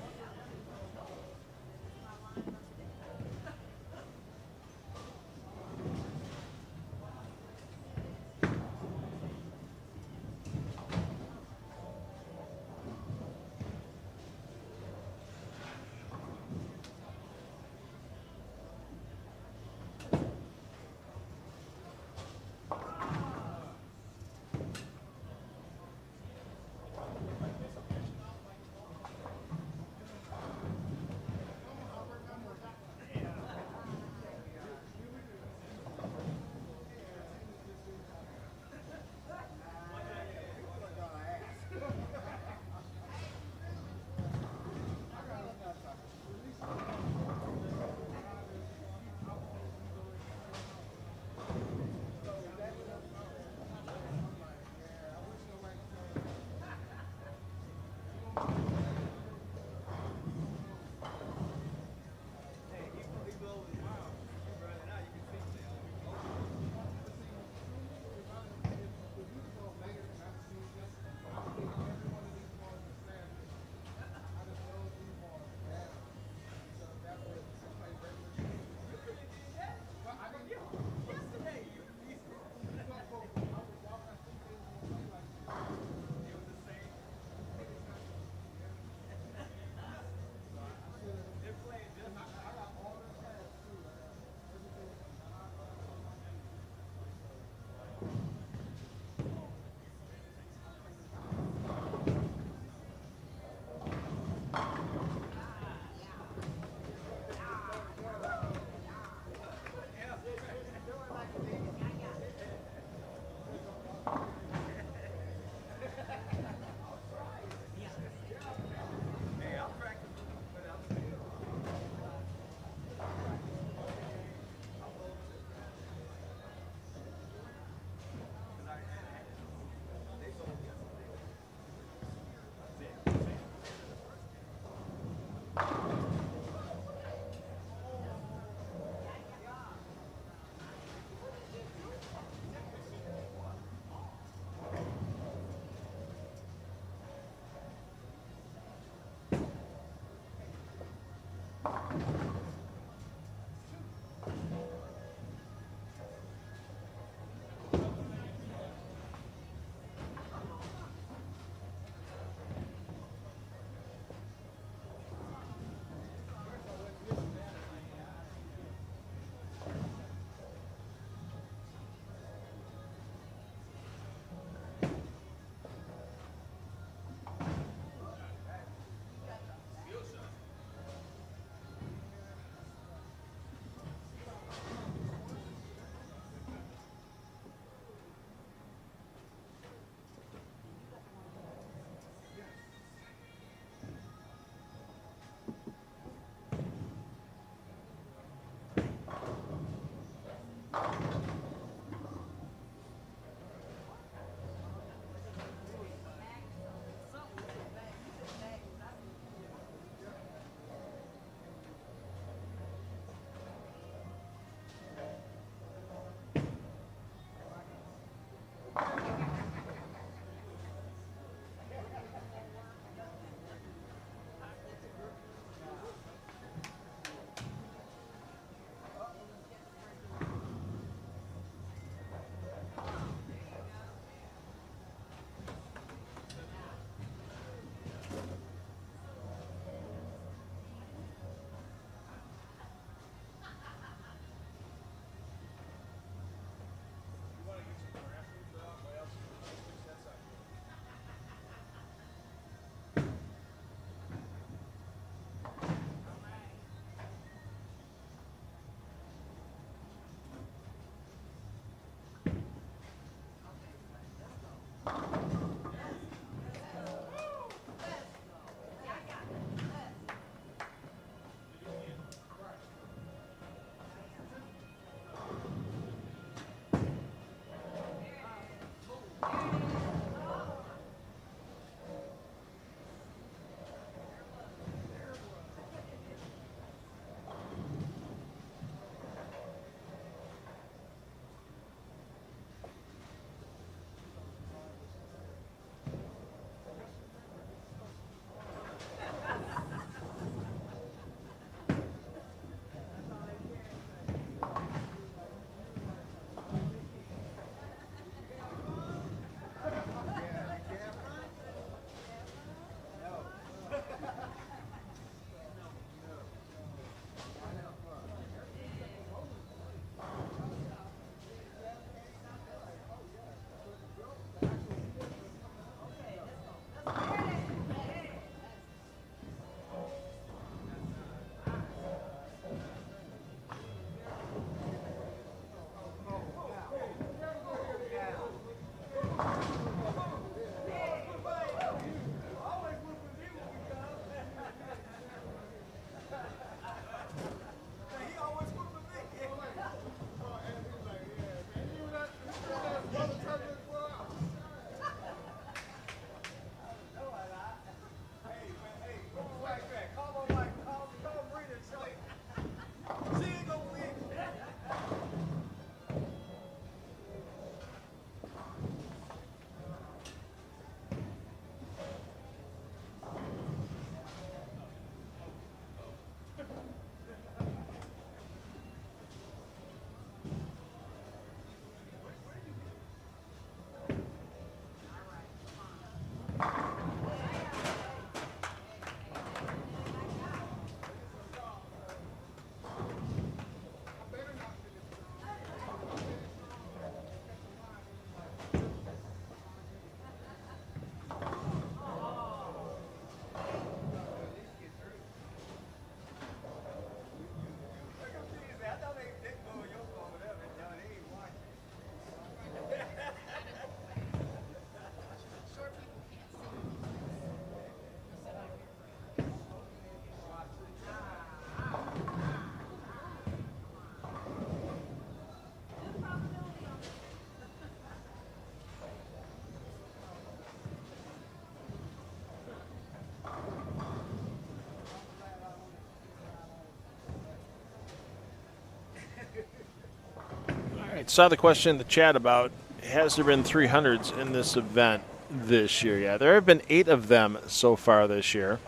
Saw the question in the chat about, has there been 300s in this event this year? Yeah, there have been 8 of them so far this year.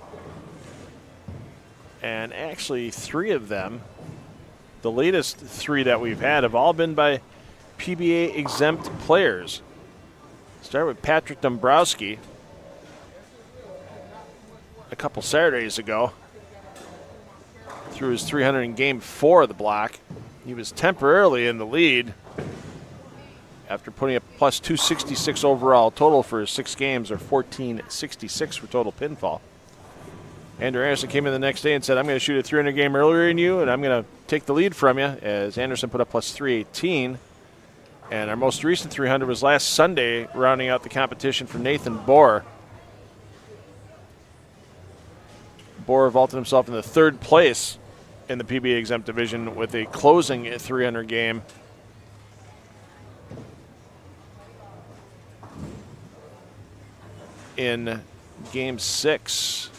And actually 3 of them, the latest 3 that we've had, have all been by PBA exempt players. Start with Patrick Dombrowski a couple Saturdays ago. Threw his 300 in game 4 of the block. He was temporarily in the lead after putting a plus 266 overall total for his 6 games, or 1466 for total pinfall. Andrew Anderson came in the next day and said, I'm going to shoot a 300 game earlier than you, and I'm going to take the lead from you, as Anderson put up plus 318. And our most recent 300 was last Sunday, rounding out the competition for Nathan Bohr. Bohr vaulted himself into 3rd place in the PBA exempt division with a closing 300 game. In game 6.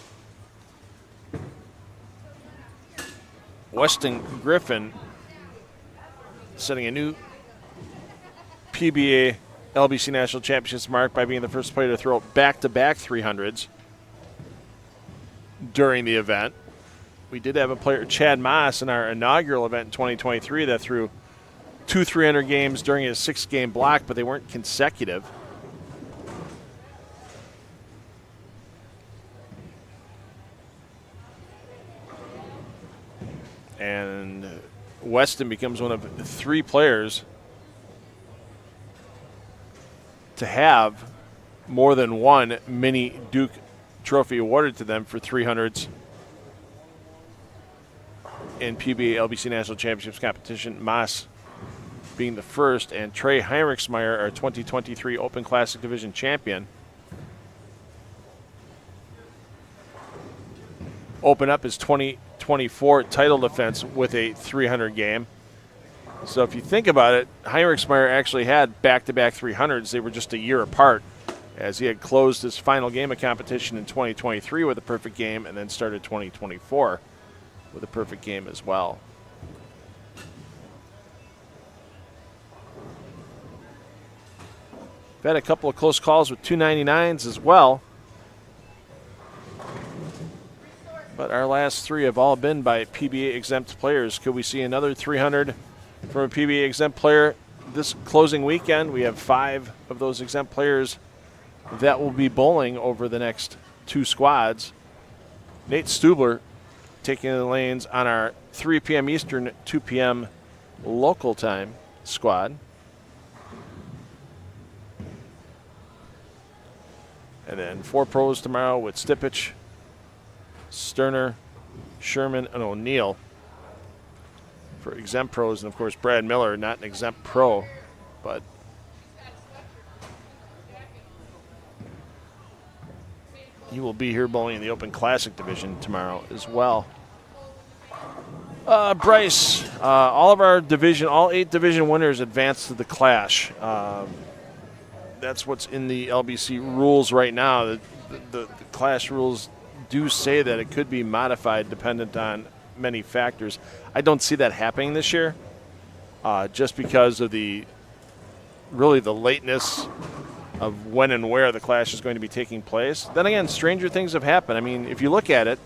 Weston Griffin setting a new PBA LBC National Championships mark by being the first player to throw back-to-back 300s during the event. We did have a player, Chad Moss, in our inaugural event in 2023 that threw 2 300 games during his 6-game block, but they weren't consecutive. And Weston becomes one of 3 players to have more than one mini Duke trophy awarded to them for 300s in PBA LBC National Championships competition. Moss being the first, and Trey Heinrichsmeyer, our 2023 Open Classic Division champion, open up his 2024 title defense with a 300 game. So if you think about it, Heinrichsmeyer actually had back-to-back 300s. They were just a year apart, as he had closed his final game of competition in 2023 with a perfect game, and then started 2024 with a perfect game as well. We've had a couple of close calls with 299s as well. But our last 3 have all been by PBA exempt players. Could we see another 300 from a PBA exempt player this closing weekend? We have 5 of those exempt players that will be bowling over the next 2 squads. Nate Stubler taking the lanes on our 3 p.m. Eastern, 2 p.m. local time squad. And then 4 pros tomorrow with Stipich, Sterner, Sherman, and O'Neill for exempt pros. And, of course, Brad Miller, not an exempt pro, but he will be here bowling in the Open Classic division tomorrow as well. Bryce, all of our division, all 8 division winners advance to the Clash. That's what's in the LBC rules right now. The Clash rules do say that it could be modified dependent on many factors. I don't see that happening this year, just because of the lateness of when and where the Clash is going to be taking place. Then again, stranger things have happened. I mean, if you look at it,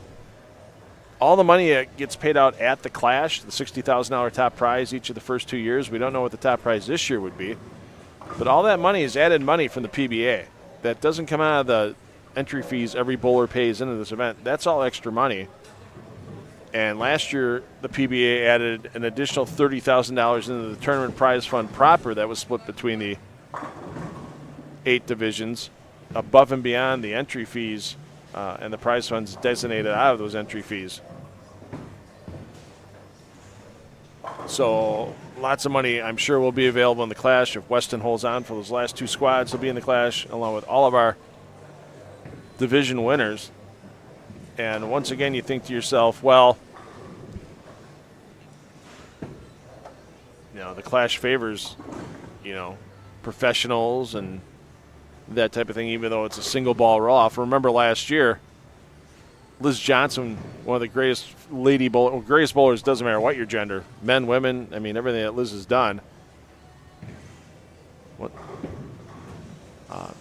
all the money that gets paid out at the Clash, the $60,000 top prize each of the first 2 years, we don't know what the top prize this year would be, but all that money is added money from the PBA. That doesn't come out of the entry fees every bowler pays into this event. That's all extra money. And last year, the PBA added an additional $30,000 into the tournament prize fund proper that was split between the 8 divisions, above and beyond the entry fees and the prize funds designated out of those entry fees. So lots of money, I'm sure, will be available in the Clash. If Weston holds on for those last 2 squads, he'll be in the Clash along with all of our division winners. And once again, you think to yourself, well, the Clash favors, professionals and that type of thing, even though it's a single ball roll-off. Remember last year, Liz Johnson, one of the greatest greatest bowlers, doesn't matter what your gender, men, women, I mean, everything that Liz has done.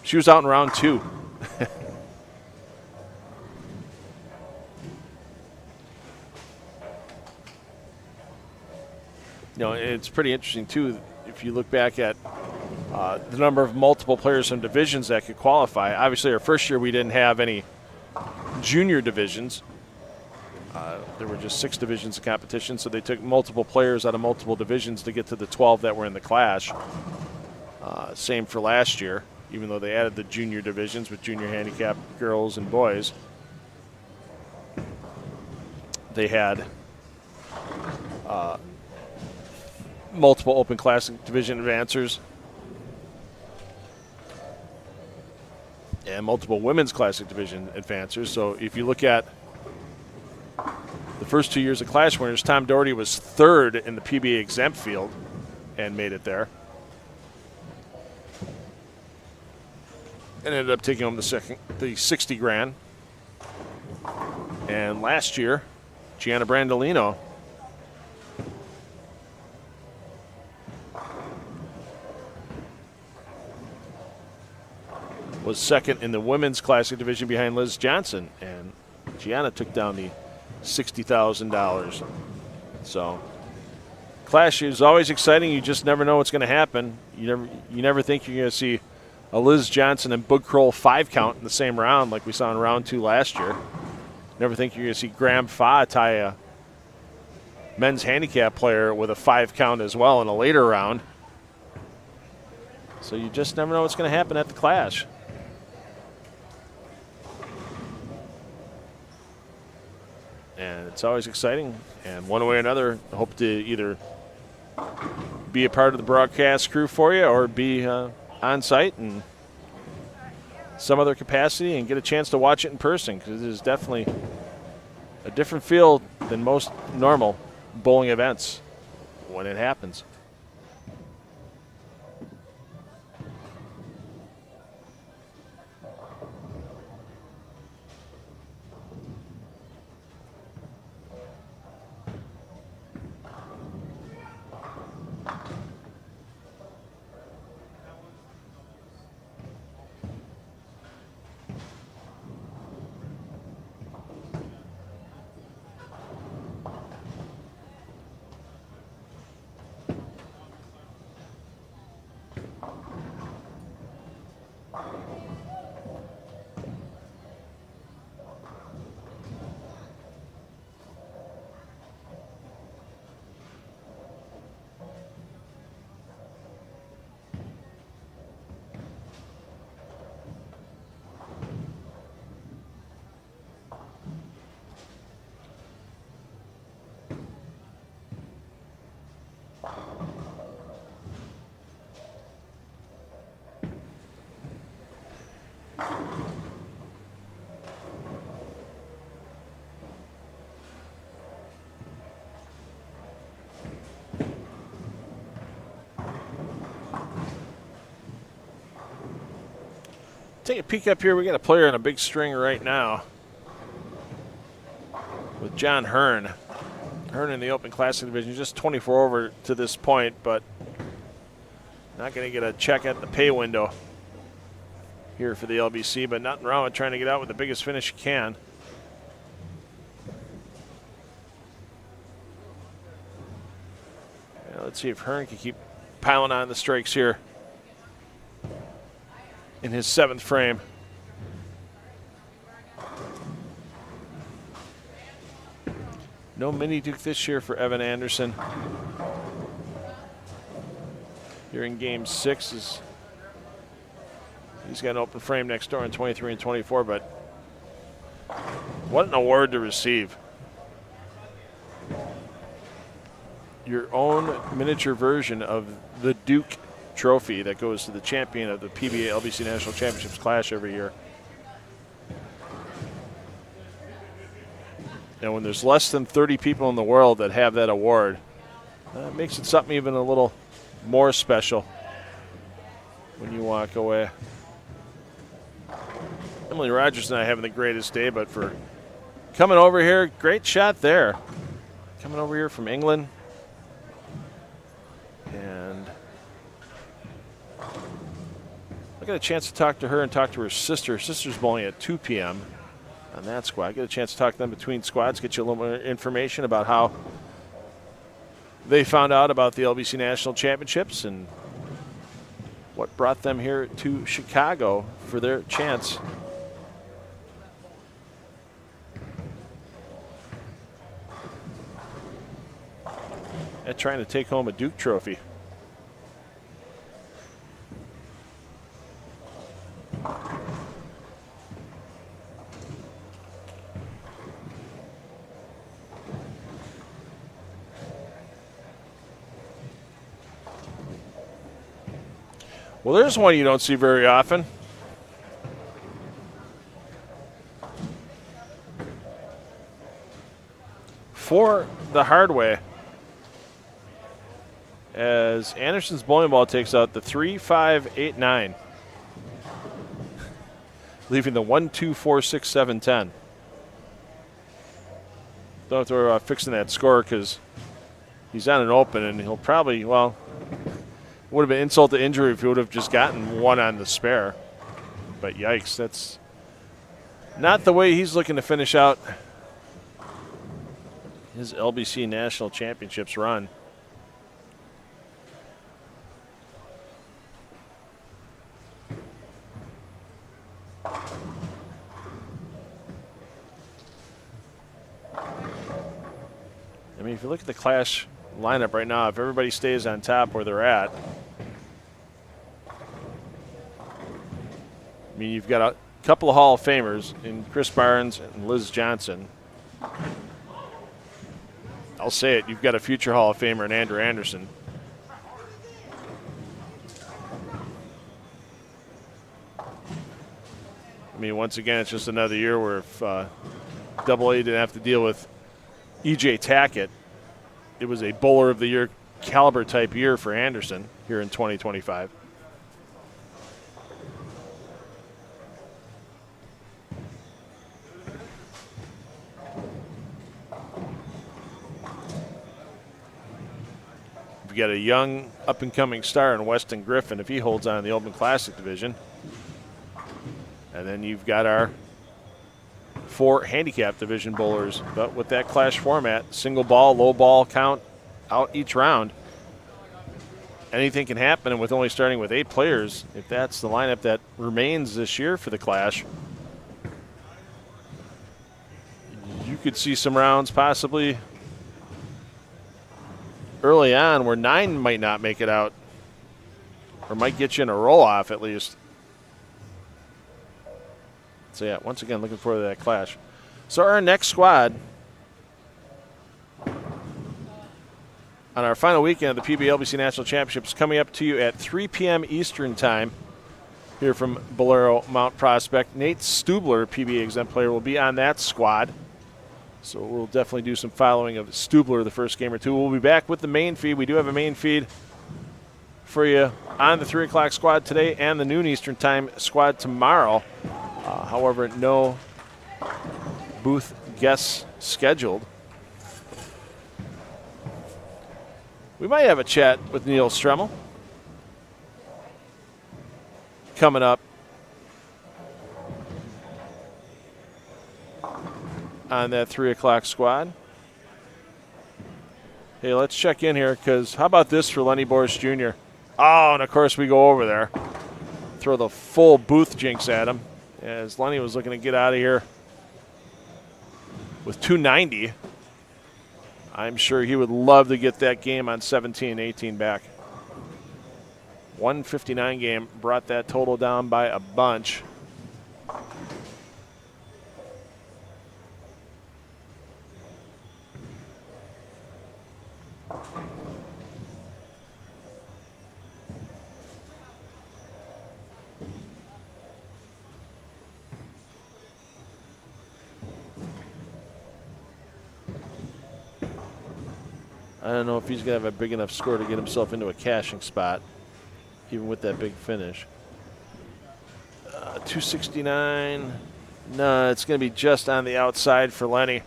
She was out in round 2. It's pretty interesting, too, if you look back at the number of multiple players from divisions that could qualify. Obviously, our first year we didn't have any junior divisions. There were just 6 divisions of competition, so they took multiple players out of multiple divisions to get to the 12 that were in the clash. Same for last year, even though they added the junior divisions with junior handicap girls and boys. They had multiple Open Classic division advancers and multiple Women's Classic division advancers. So if you look at the first 2 years of Clash winners, Tom Doherty was 3rd in the PBA exempt field and made it there. And ended up taking home the 60 grand. And last year, Gianna Brandolino was 2nd in the Women's Classic division behind Liz Johnson, and Gianna took down the $60,000. So Clash is always exciting. You just never know what's going to happen. You never think you're going to see a Liz Johnson and Boog Kroll 5 count in the same round like we saw in round 2 last year. Never think you're going to see Graham Fa tie a men's handicap player with a 5 count as well in a later round. So you just never know what's going to happen at the Clash. And it's always exciting. And one way or another, I hope to either be a part of the broadcast crew for you or be on site in some other capacity and get a chance to watch it in person, because it is definitely a different feel than most normal bowling events when it happens. Take a peek up here. We got a player on a big string right now with John Hearn. Hearn in the Open Classic division, just 24 over to this point, but not going to get a check at the pay window here for the LBC, but nothing wrong with trying to get out with the biggest finish you can. Yeah, let's see if Hearn can keep piling on the strikes here in his 7th frame. No mini Duke this year for Evan Anderson. Here in game 6, he's got an open frame next door in 23 and 24, but what an award to receive. Your own miniature version of the Duke trophy that goes to the champion of the PBA LBC National Championships Clash every year. And when there's less than 30 people in the world that have that award, it makes it something even a little more special when you walk away. Emily Rogers and I having the greatest day, but for coming over here, great shot there. Coming over here from England. And I got a chance to talk to her and talk to her sister. Her sister's bowling at 2 p.m. on that squad. I get a chance to talk to them between squads, get you a little more information about how they found out about the LBC National Championships and what brought them here to Chicago for their chance at trying to take home a Duke trophy. Well, there's one you don't see very often. For the hard way, as Anderson's bowling ball takes out the 3, 5, 8, 9, leaving the 1, 2, 4, 6, 7, 10. Don't have to worry about fixing that score because he's on an open and he'll probably, well, it would have been insult to injury if he would have just gotten one on the spare. But yikes, that's not the way he's looking to finish out his LBC National Championships run. I mean, if you look at the Clash lineup right now, if everybody stays on top where they're at, I mean, you've got a couple of Hall of Famers in Chris Barnes and Liz Johnson. I'll say it, you've got a future Hall of Famer in Andrew Anderson. I mean, once again, it's just another year where if Double A didn't have to deal with E.J. Tackett, it was a bowler of the year caliber type year for Anderson here in 2025. We've got a young up-and-coming star in Weston Griffin if he holds on in the Open Classic division. And then you've got our 4 handicap division bowlers. But with that Clash format, single ball, low ball count out each round, anything can happen. And with only starting with 8 players, if that's the lineup that remains this year for the Clash, you could see some rounds possibly early on where 9 might not make it out or might get you in a roll-off at least. So, yeah, once again, looking forward to that Clash. So our next squad on our final weekend of the PBA LBC National Championships coming up to you at 3 p.m. Eastern Time here from Bolero Mount Prospect. Nate Stubler, PBA exempt player, will be on that squad. So we'll definitely do some following of Stubler the first game or two. We'll be back with the main feed. We do have a main feed for you on the 3 o'clock squad today and the noon Eastern Time squad tomorrow. However, no booth guests scheduled. We might have a chat with Neil Stremmel coming up on that 3 o'clock squad. Hey, let's check in here because how about this for Lenny Boris Jr.? Oh, and of course we go over there. Throw the full booth jinx at him as Lenny was looking to get out of here with 290. I'm sure he would love to get that game on 17-18 back. 159 game brought that total down by a bunch. I don't know if he's going to have a big enough score to get himself into a cashing spot, even with that big finish. 269. No, it's going to be just on the outside for Lenny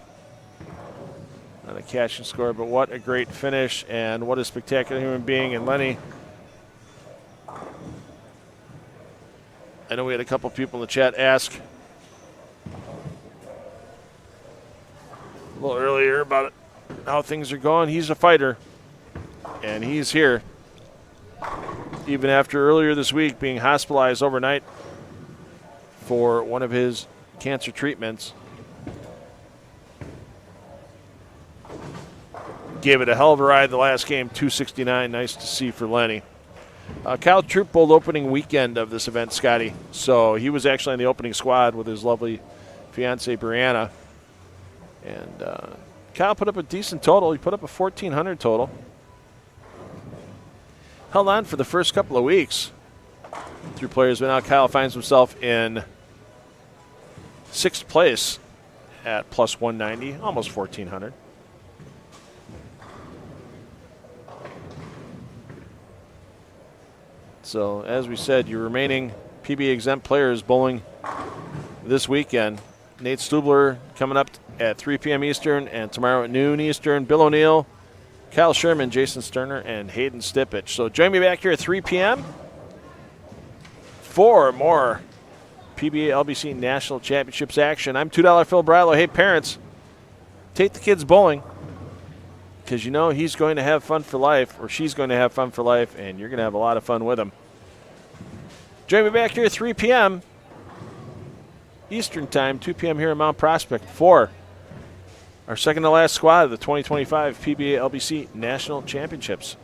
on a cashing score. But what a great finish, and what a spectacular human being. And Lenny I know we had a couple people in the chat ask a little earlier about how things are going. He's a fighter, and he's here. Even after earlier this week being hospitalized overnight for one of his cancer treatments. Gave it a hell of a ride the last game, 269. Nice to see for Lenny. Kyle Troop bowled opening weekend of this event, Scotty. So he was actually in the opening squad with his lovely fiancée, Brianna. And Kyle put up a decent total. He put up a 1,400 total. Held on for the first couple of weeks. 3 players went out. Kyle finds himself in 6th place at plus 190, almost 1,400. So, as we said, your remaining PBA exempt players bowling this weekend. Nate Stubler coming up at 3 p.m. Eastern, and tomorrow at noon Eastern, Bill O'Neill, Kyle Sherman, Jason Sterner, and Hayden Stipich. So join me back here at 3 p.m. for more PBA LBC National Championships action. I'm $2 Phil Brillo. Hey, parents, take the kids bowling, because you know he's going to have fun for life, or she's going to have fun for life, and you're going to have a lot of fun with him. Join me back here at 3 p.m. Eastern Time, 2 p.m. here in Mount Prospect for our second to last squad of the 2025 PBA LBC National Championships.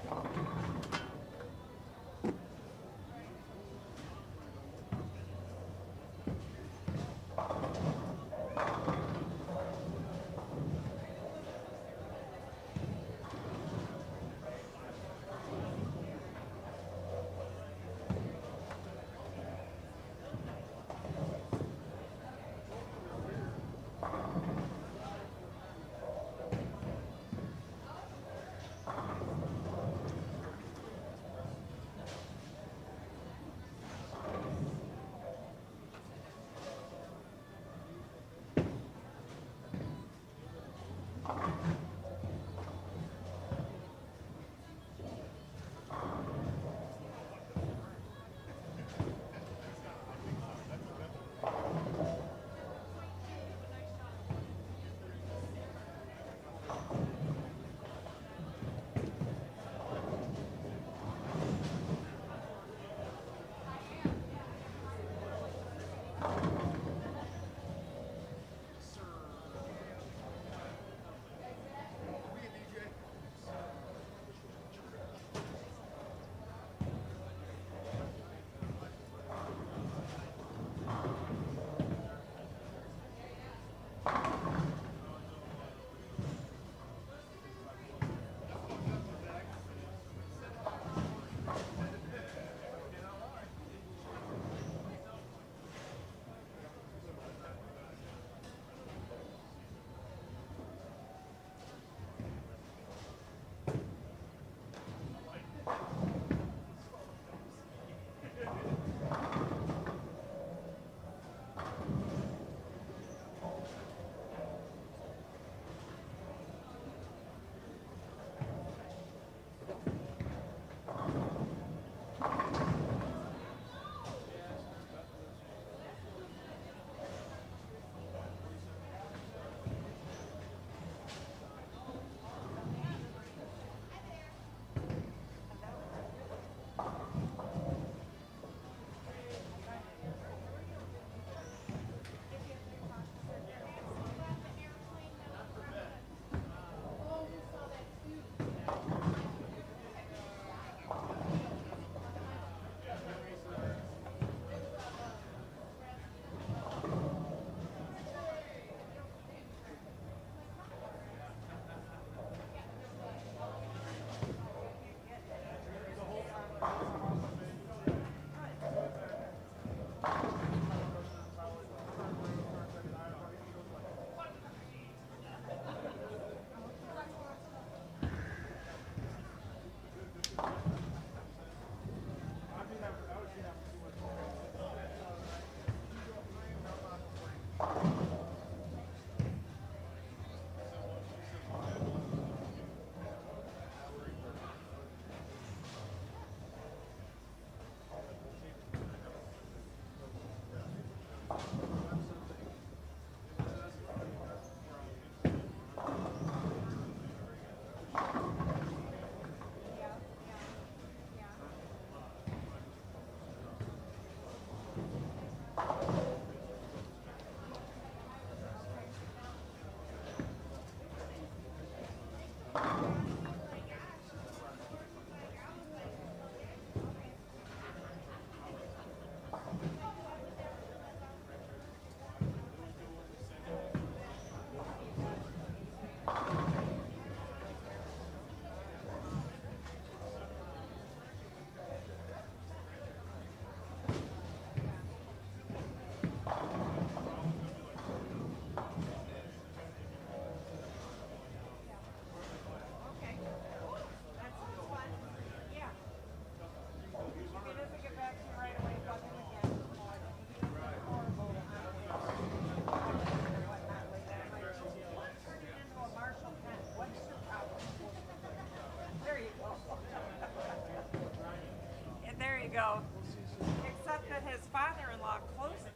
his father-in-law closed